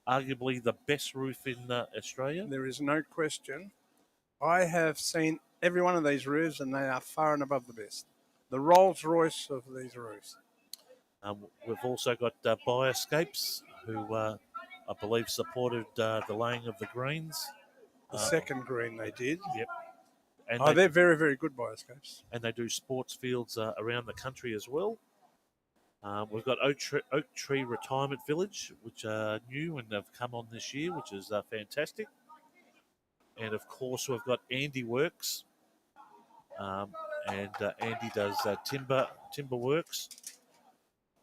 arguably the best roof in Australia. There is no question. I have seen every one of these roofs and they are far and above the best. The Rolls Royce of these roofs. We've also got BIOSCAPES, who I believe supported the laying of the greens. The second green they did. Yep. And they're very, very good bioscopes. And they do sports fields around the country as well. We've got Oak Tree Retirement Village, which are new and have come on this year, which is fantastic. And of course, we've got Andy Works, and Andy does timber works.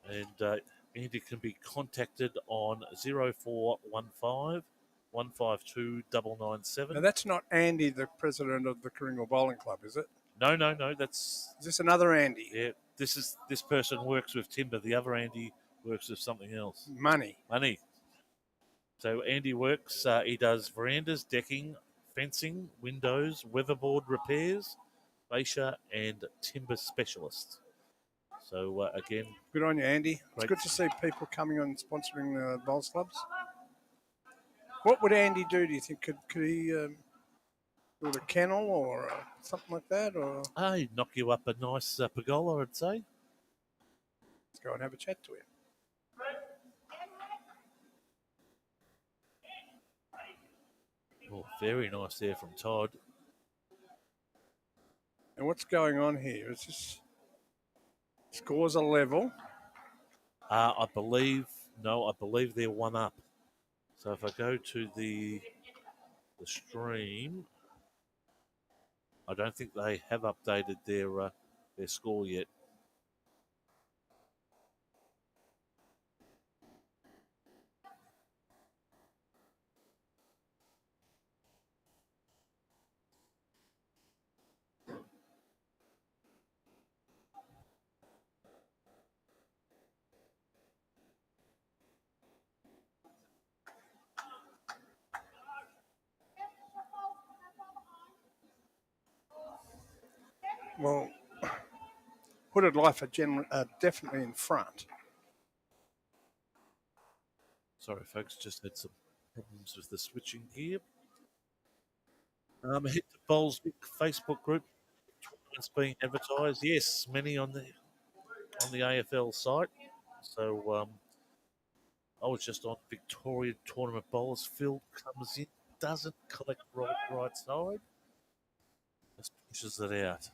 And Andy can be contacted on 0415 152 997. Now, that's not Andy, the president of the Coringal Bowling Club, is it? No. Is this another Andy? Yeah, this person works with timber. The other Andy works with something else. Money. So Andy works. He does verandas, decking, fencing, windows, weatherboard repairs, fascia, and timber specialist. So again, good on you, Andy. It's good to see people coming on sponsoring the bowls clubs. What would Andy do you think? Could he build a kennel or something like that? Or he'd knock you up a nice pergola, I'd say. Let's go and have a chat to him. Oh, very nice there from Todd. And what's going on here? Is this scores a level? I believe they're one up. So if I go to the stream, I don't think they have updated their score yet. Well, Hooded LYFE are definitely in front. Sorry, folks, just had some problems with the switching gear. Hit the Bowls Facebook group. Tournaments being advertised. Yes, many on the AFL site. So I was just on Victoria Tournament Bowlers. Phil comes in, doesn't collect right side. Just pushes it out.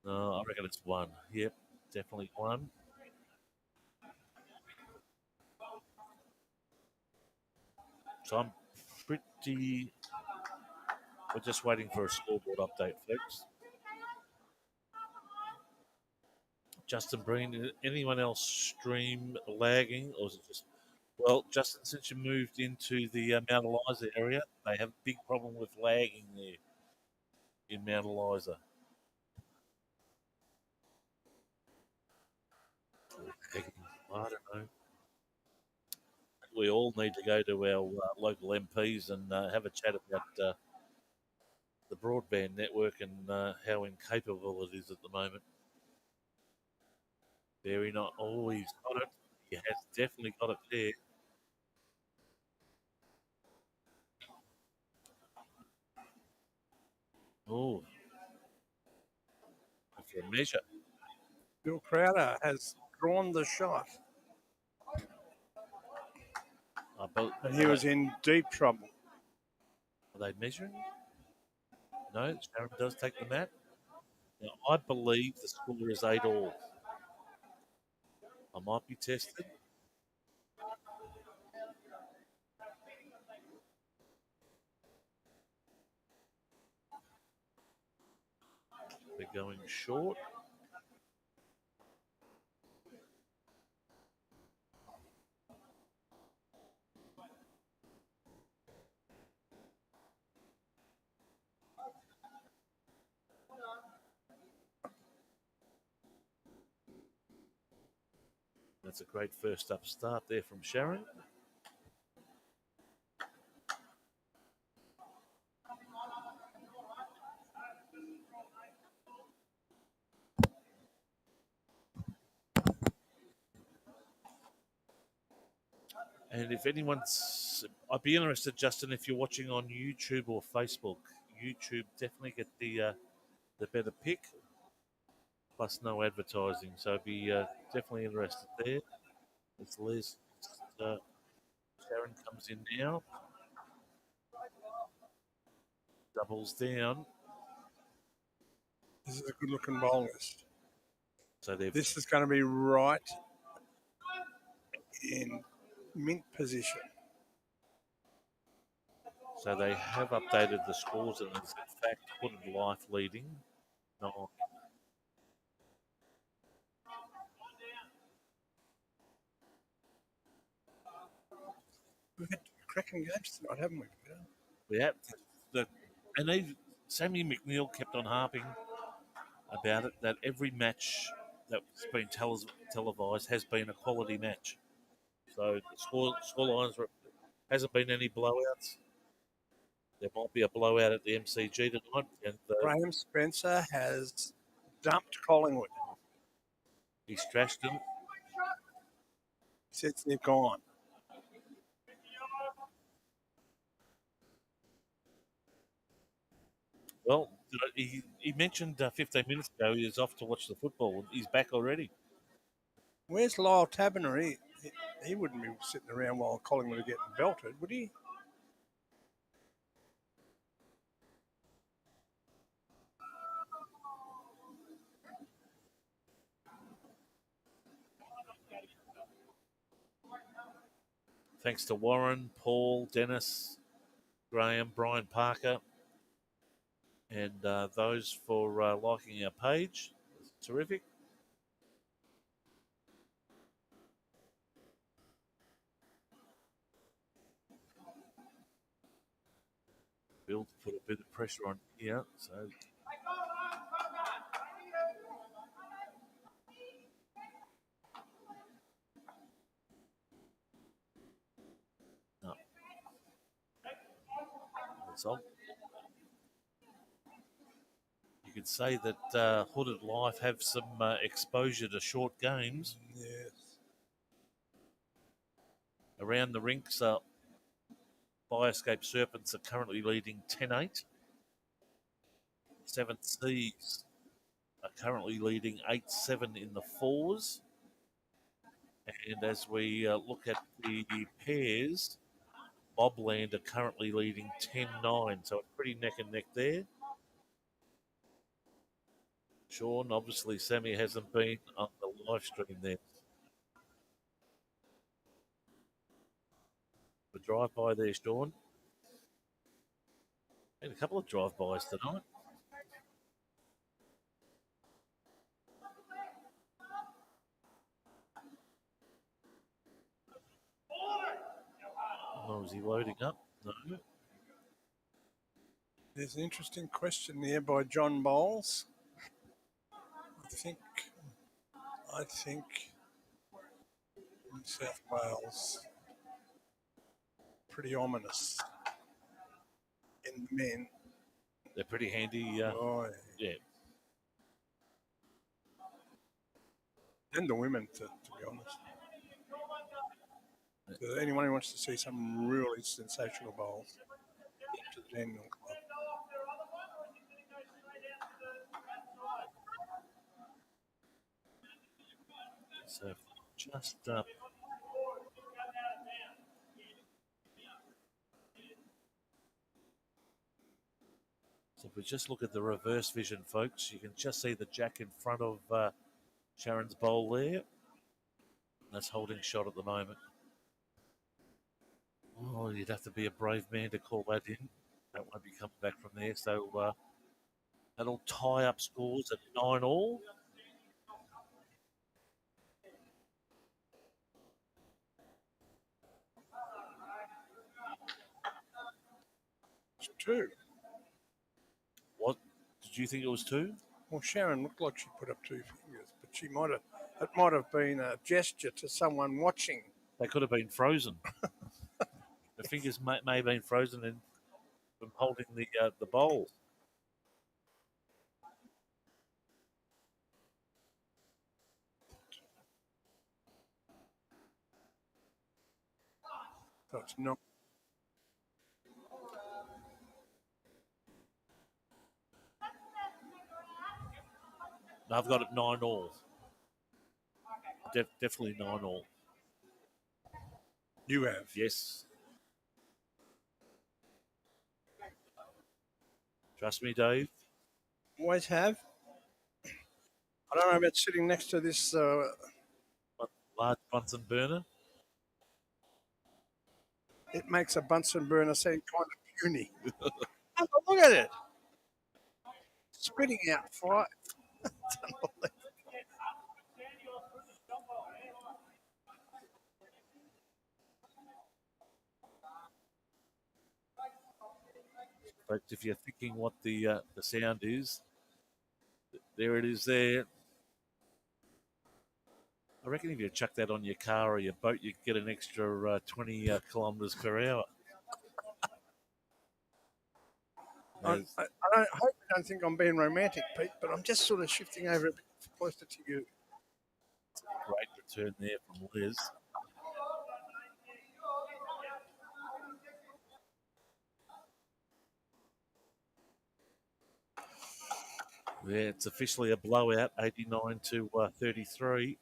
No, I reckon it's one. Yep, definitely one. So I'm pretty. We're just waiting for a scoreboard update, folks. Justin Breen, anyone else stream lagging, or is it just? Well, Justin, since you moved into the Mount Eliza area, they have a big problem with lagging there in Mount Eliza. I don't know. We all need to go to our local MPs and have a chat about the broadband network and how incapable it is at the moment. Very not. Oh, he's got it. He has definitely got it there. Oh, for a measure. Bill Crowder has drawn the shot, and he was in deep trouble. Are they measuring? No, Sharon does take the mat. Now, I believe the score is 8-all. I might be tested. They're going short. That's a great first up start there from Sharon. And if anyone's, I'd be interested, Justin, if you're watching on YouTube or Facebook. YouTube definitely get the better pick, plus no advertising. So I'd be definitely interested there. It's Liz. Sharon comes in now, doubles down. This is a good-looking bowlers. So this is going to be right in mint position. So they have updated the scores, and it's in fact HOODED LYFE leading. No. We've had cracking games tonight, haven't we? We have. And Sammy McNeil kept on harping about it, that every match that's been televised has been a quality match. So the score lines hasn't been any blowouts. There might be a blowout at the MCG tonight. And Graham Spencer has dumped Collingwood. He's trashed them. He says they're gone. Well, he mentioned 15 minutes ago he was off to watch the football. He's back already. Where's Lyle Taberner? He wouldn't be sitting around while Collingwood are getting belted, would he? Thanks to Warren, Paul, Dennis, Graham, Brian Parker, and those for liking our page. It's terrific. Bill put a bit of pressure on here, so no. Result. You could say that HOODED LYFE have some exposure to short games. Yes. Around the rinks, BIOSCAPES Serpents are currently leading 10-8. Seventh Seas are currently leading 8-7 in the fours. And as we look at the pairs, Bobland are currently leading 10-9. So it's pretty neck and neck there. Sean, obviously Sammy hasn't been on the live stream there. The drive-by there, Sean. And a couple of drive-bys tonight. Oh, is he loading up? No. There's an interesting question there by John Bowles. I think New South Wales pretty ominous in the men. They're pretty handy. Yeah. And the women, to be honest. So anyone who wants to see some really sensational bowls to the Daniel Club. So just so if we just look at the reverse vision, folks, you can just see the jack in front of Sharon's bowl there. That's holding shot at the moment. Oh, you'd have to be a brave man to call that in. That won't be coming back from there. So that'll tie up scores at 9-all. It's 2. What? Did you think it was 2? Well, Sharon looked like she put up 2 fingers, but it might have been a gesture to someone watching. They could have been frozen. The fingers may have been frozen from holding the bowl. So it's not. I've got it 9-all. Definitely 9-all. You have? Yes. Trust me, Dave. Always have. I don't know about sitting next to this large Bunsen burner. It makes a Bunsen burner seem kind of puny. Look at it. Spitting out fire. Folks, if you're thinking what the sound is, there it is there. I reckon if you chuck that on your car or your boat, you get an extra 20 kilometres per hour. I hope you don't think I'm being romantic, Pete, but I'm just sort of shifting over a bit closer to you. Great return there from Liz. Yeah, it's officially a blowout, 89-33.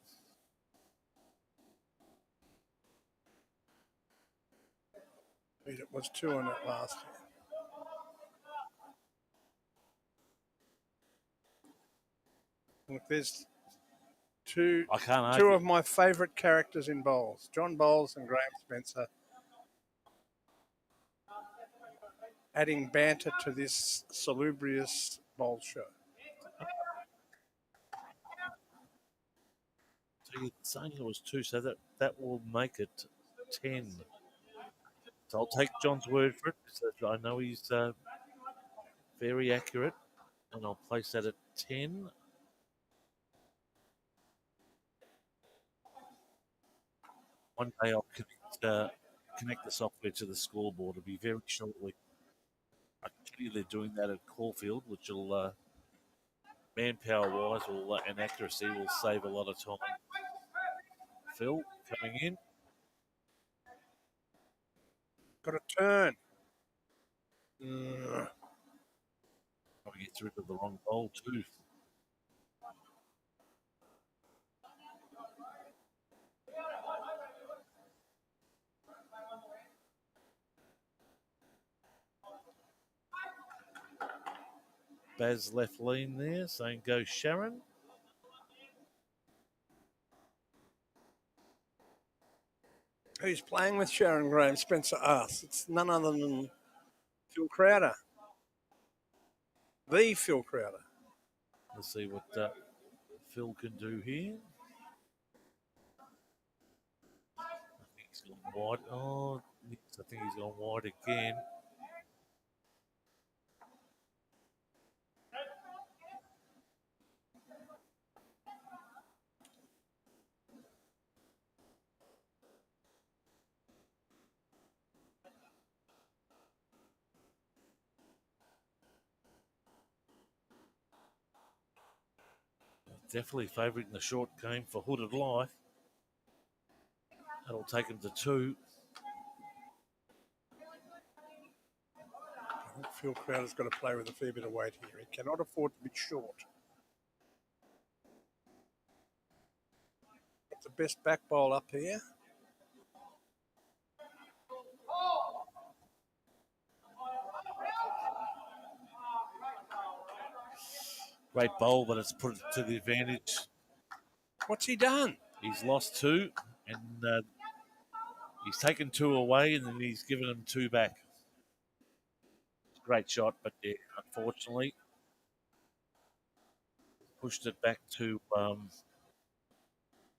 Pete, it was 2 on it last year. Look, there's two of my favourite characters in bowls, John Bowles and Graham Spencer, adding banter to this salubrious bowl show. So you're saying it was 2, so that will make it 10. So I'll take John's word for it, because I know he's very accurate, and I'll place that at 10. One day I'll connect the software to the scoreboard. It'll be very shortly. I can tell you they're doing that at Caulfield, which will, manpower-wise and accuracy, will save a lot of time. Phil coming in. Got a turn. Probably get through to the wrong bowl too. Baz left lean there, saying go Sharon. Who's playing with Sharon Graham? Spencer asks. It's none other than Phil Crowder. The Phil Crowder. Let's see what Phil can do here. I think he's gone wide. Oh, I think he's gone wide again. Definitely favouring the short game for Hooded LYFE. That'll take him to 2. I think Phil Crowder's got to play with a fair bit of weight here. He cannot afford to be short. Got the best back bowl up here. Great bowl, but it's put it to the advantage. What's he done? He's lost 2, and he's taken 2 away, and then he's given him 2 back. Great shot, but yeah, unfortunately, pushed it back to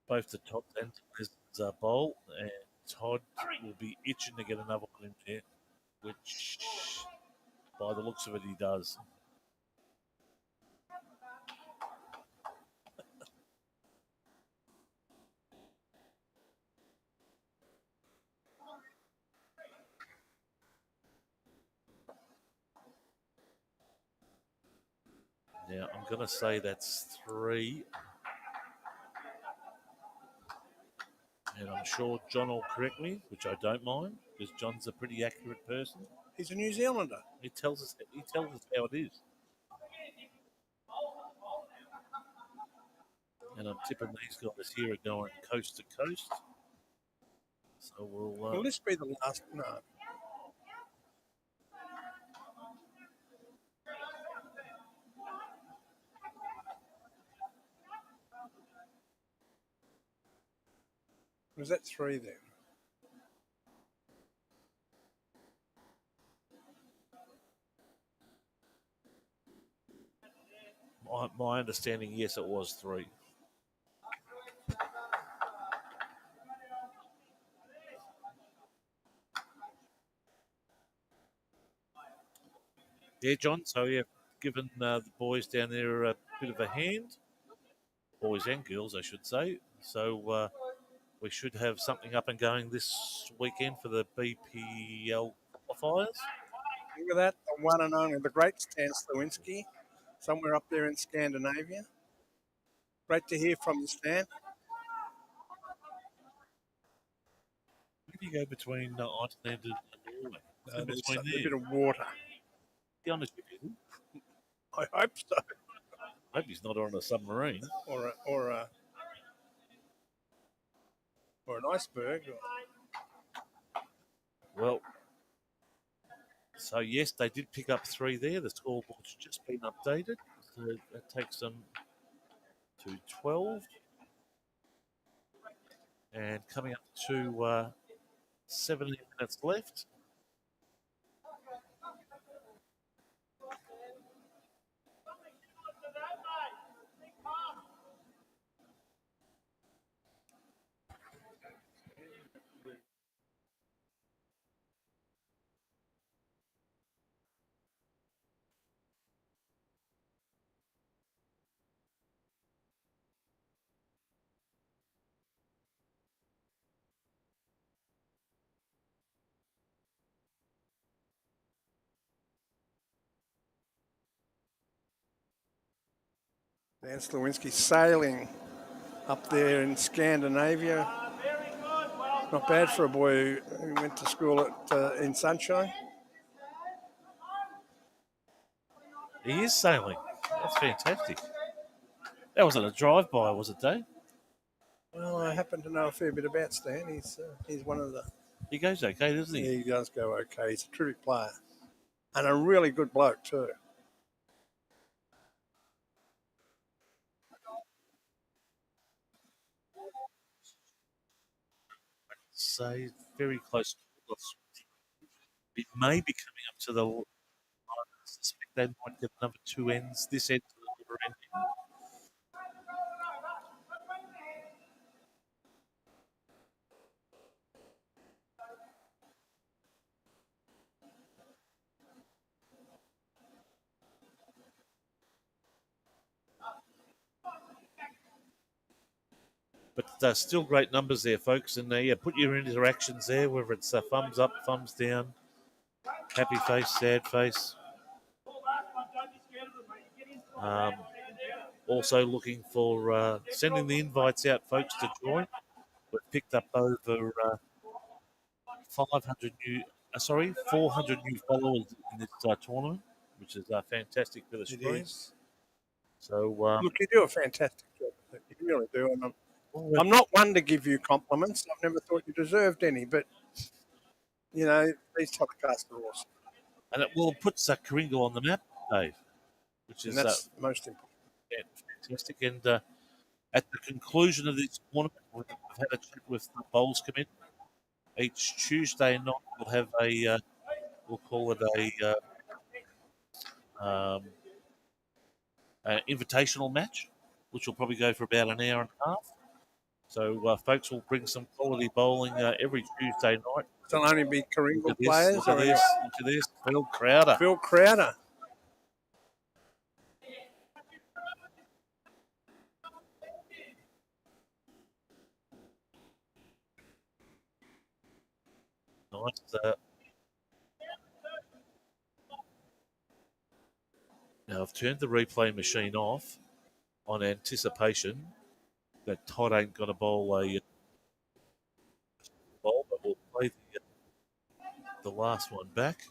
both the top and his bowl, and Todd will be itching to get another one in there, which, by the looks of it, he does. Now, I'm going to say that's 3. And I'm sure John will correct me, which I don't mind, because John's a pretty accurate person. He's a New Zealander. He tells us how it is. And I'm tipping these guys here are going coast to coast. So we'll... Will this be the last? No. Was that 3 then? My understanding, yes, it was 3. Yeah, John, so yeah, given the boys down there a bit of a hand, boys and girls, I should say. So we should have something up and going this weekend for the BPL qualifiers. Look at that, the one and only, the great Stan Slewinski, somewhere up there in Scandinavia. Great to hear from you, Stan. Where do you go between Iceland and Norway? There's Between a there. bit of water. The honest with you, I hope so. I hope he's not on a submarine. Or an iceberg. Well, so yes, they did pick up 3 there. The scoreboard's just been updated. So that takes them to 12. And coming up to 17 minutes left. Dan Slewinski sailing up there in Scandinavia. Not bad for a boy who went to school in Sunshine. He is sailing. That's fantastic. That wasn't a drive-by, was it, Dave? Well, I happen to know a fair bit about Stan. He's one of the... He goes okay, doesn't he? He does go okay. He's a terrific player. And a really good bloke, too. say very close. It may be coming up to the. I suspect they might get number 2 ends. This end to the other end. But still great numbers there, folks. And put your interactions there, whether it's thumbs up, thumbs down, happy face, sad face. Also looking for sending the invites out, folks, to join. We've picked up over 400 new followers in this tournament, which is fantastic for the stream. It is. So look, you do a fantastic job. You really do. And I'm not one to give you compliments. I've never thought you deserved any, but you know these telecasts are awesome. And it will put Karinga on the map, Dave, which is that's the most important. Fantastic. And at the conclusion of this tournament, we've had a chat with the bowls committee. Each Tuesday night, we'll have we'll call it an invitational match, which will probably go for about an hour and a half. So folks will bring some quality bowling every Tuesday night. It'll only be Karinga players. Look at this. Phil Crowder. Phil Crowder. Nice. Now, I've turned the replay machine off on anticipation that Todd ain't going to bowl a bowl, but we'll play the last one back.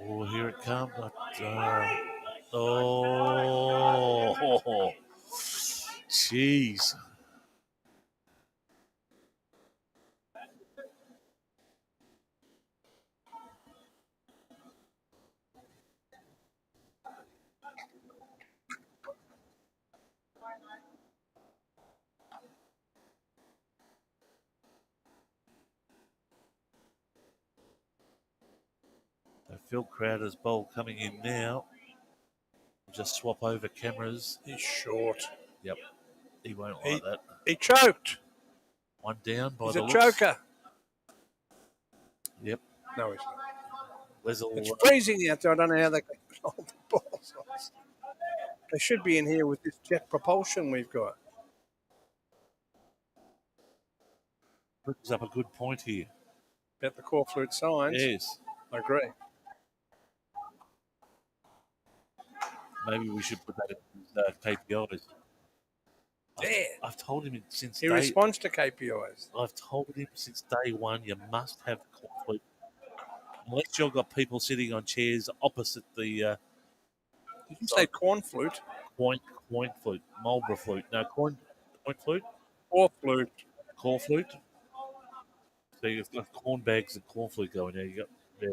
Oh, here it comes. Jeez. Phil Crowder's bowl coming in now. Just swap over cameras. He's short. Yep. He won't like that. He choked. One down by he's the a looks. Choker. Yep. No, he's not. It's Wesley, freezing out there. I don't know how they can hold the balls. They should be in here with this jet propulsion we've got. brings up a good point here. About the core fluid signs. Yes. I agree. Maybe we should put that in KPIs. Yeah. I've told him since He responds to KPIs. I've told him since day one, you must have the core flute. Unless you've got people sitting on chairs opposite the... Did you say corn flute? Coin flute. Marlborough flute. No, coin flute. Core flute. Core flute. So you've got corn bags and corn flute going there. You got there.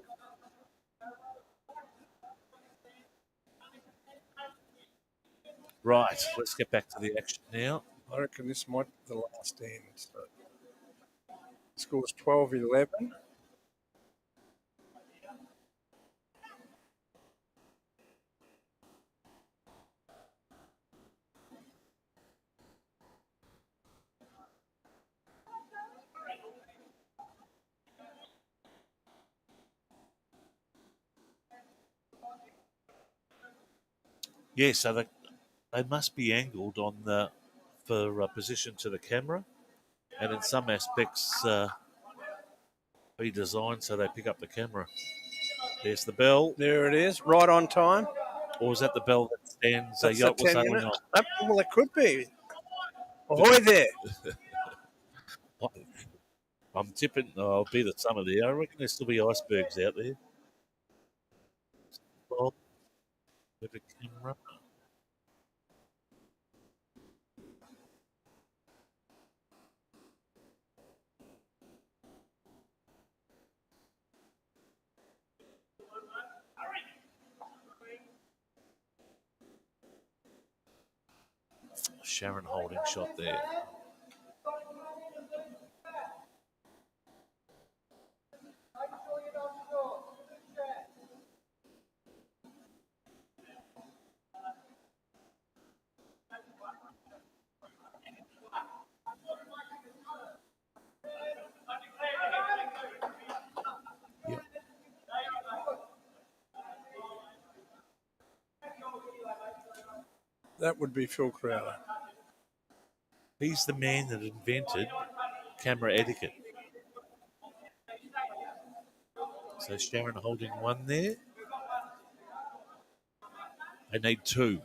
Right, let's get back to the action now. I reckon this might be the last end. So. Score's 12-11. Yeah, so they must be angled on the for position to the camera, and in some aspects be designed so they pick up the camera. There's the bell, There it is, right on time. or is that the bell that stands That's the yacht was 10 sailing minute. on? Well, it could be. Ahoy there. I'm tipping. Oh, I'll be the summer there. I reckon there'll still be icebergs out there. Well, with a camera. Sharon holding shot there. Yep. That would be Phil Crowder. He's the man that invented camera etiquette. So Sharon holding one there. They need two.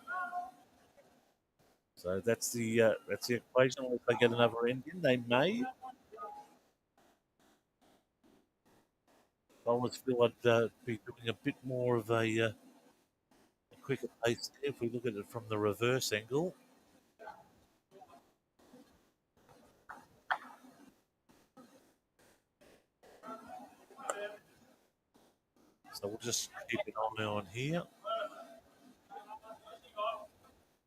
So that's the equation. If they get another engine, they may. I always feel I'd be doing a bit more of a quicker pace there if we look at it from the reverse angle. So we'll just keep an eye on here.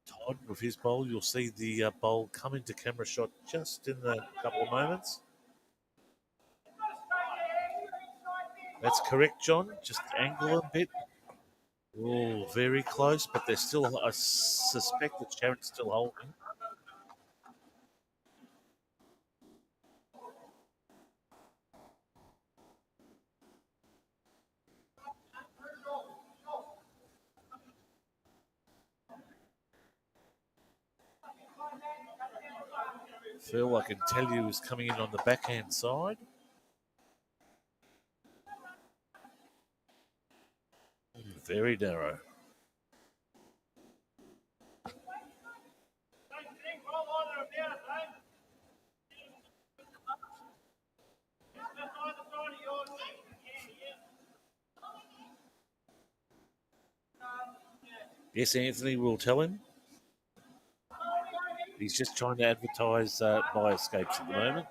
Todd with his bowl, you'll see the bowl come into camera shot just in a couple of moments. That's correct, John. Just angle a bit. Oh, very close, but they're still, I suspect that Sharon's still holding. Phil, I can tell you, is coming in on the backhand side. Very narrow. Yes, Anthony, we'll tell him. He's just trying to advertise BIOSCAPES at the moment,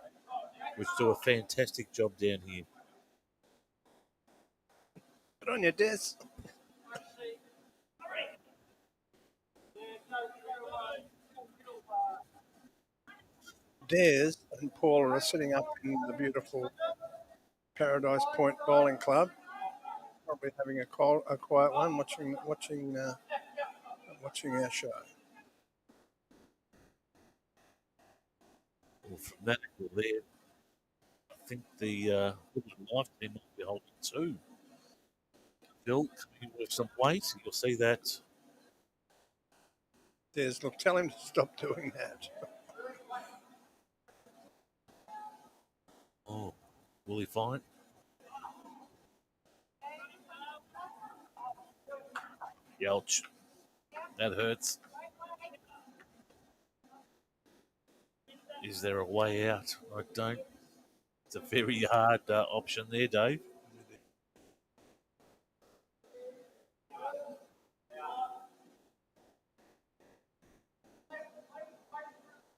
which do a fantastic job down here. Good on you, Des. Des and Paul are sitting up in the beautiful Paradise Point Bowling Club, probably having a quiet one, watching our show. Well, from that angle there, I think the LYFE team might be holding two. Phil coming in with some weight, you'll see that. Des, look, tell him to stop doing that. Oh, will he find? Yelch. That hurts. Is there a way out? I don't. It's a very hard option there, Dave.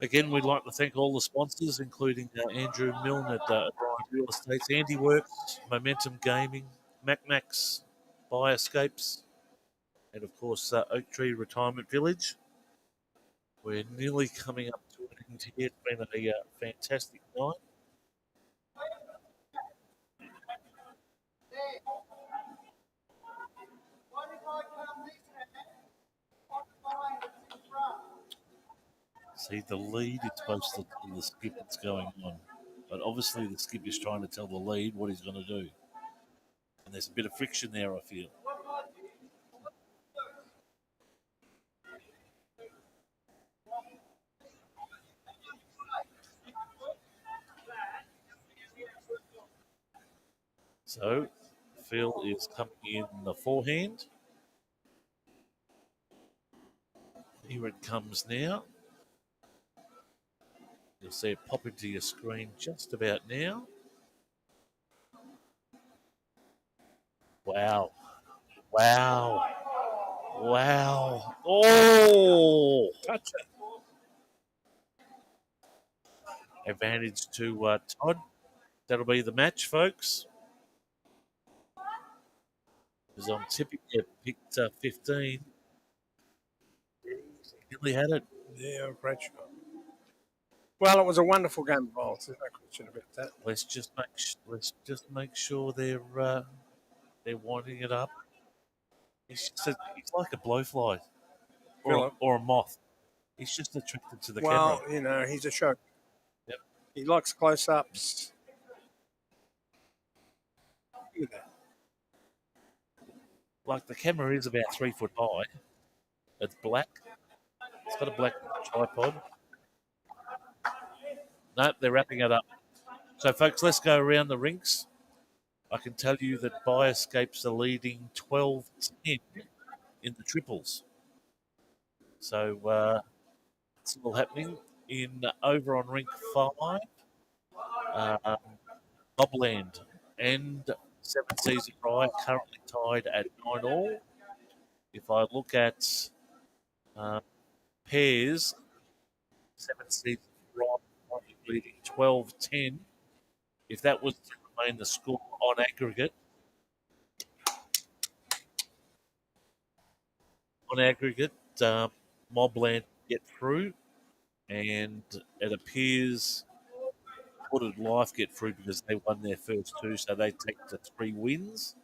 Again, we'd like to thank all the sponsors, including Andrew Milne at Brian Real Estates, Andy Works, Momentum Gaming, MacMax, BIOSCAPES, and of course Oak Tree Retirement Village. We're nearly coming up to an end here. It's been a fantastic night. See, the lead is supposed to tell the skip what's going on. But obviously the skip is trying to tell the lead what he's going to do. And there's a bit of friction there, I feel. So Phil is coming in the forehand. Here it comes now. You'll see it pop into your screen just about now. Wow. Wow. Wow. Oh! Touch it. Advantage to Todd. That'll be the match, folks. Because I'm tipping you picked 15. Nearly had it. Yeah, great shot. Well, it was a wonderful game of bowls. There's no question about that. Let's just make sure they're winding it up. He's like a blowfly or a moth. He's just attracted to the camera. Well, you know, he's a show. Yep. He likes close-ups. Look at that. Like the camera is about 3 foot high. It's black. It's got a black tripod. Nope, they're wrapping it up. So, folks, let's go around the rinks. I can tell you that BIOSCAPES are leading 12-10 in the triples. So, it's all happening over on rink 5. Bobland and Seven Seas of Rye currently tied at 9-all. If I look at pairs, Seven Seas of Rye leading 12-10. If that was to remain the score on aggregate, Mobland get through, and it appears Hooded LYFE get through because they won their first 2, so they take the 3 wins.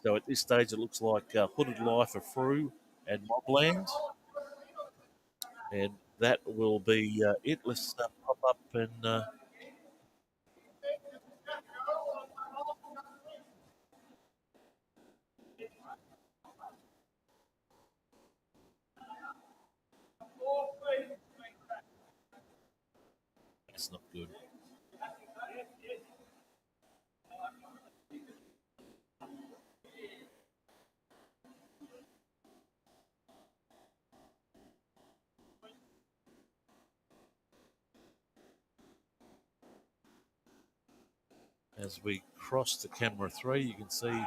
So at this stage, it looks like Hooded LYFE are through and Mobland, and that will be it. Let's pop up and. That's not good. As we cross to camera 3, you can see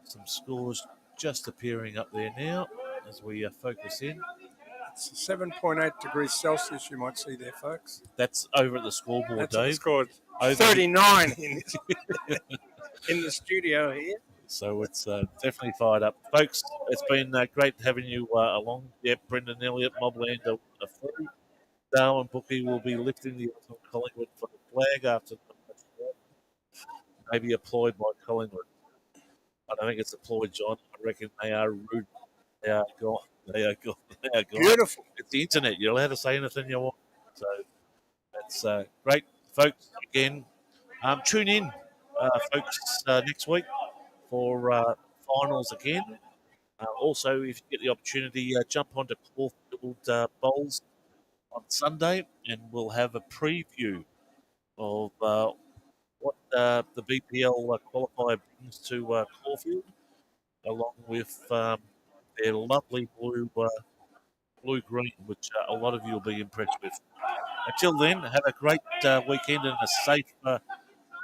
some scores just appearing up there now as we focus in. It's 7.8 degrees Celsius you might see there, folks. That's over at the scoreboard, That's Dave. It's scored 39 in the studio here. So it's definitely fired up. Folks, it's been great having you along. Yep, Brendan Elliott, Mobland are through. Darwin Bookie will be lifting the Autumn Collingwood for the flag after maybe applauded by Collingwood. I don't think it's applauded, John. I reckon they are rude. They are gone. They are gone. They are gone. Beautiful. It's the internet. You're allowed to say anything you want. So that's great, folks. Again, tune in, folks, next week for finals again. Also, if you get the opportunity, jump onto Caulfield Bowls on Sunday, and we'll have a preview of what the BPL qualifier brings to Caulfield, along with their lovely blue-green, which a lot of you will be impressed with. Until then, have a great weekend and a safe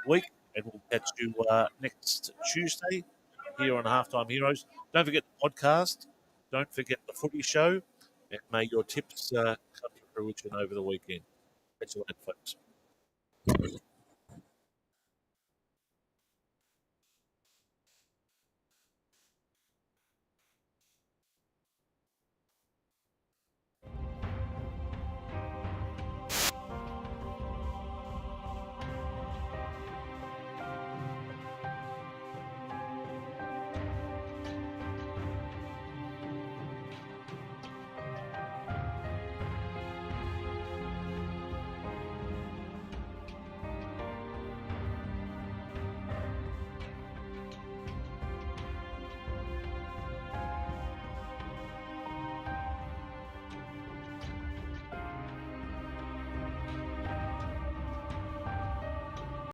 week, and we'll catch you next Tuesday here on Halftime Heroes. Don't forget the podcast. Don't forget the footy show, and may your tips come to fruition over the weekend. Catch you later, folks.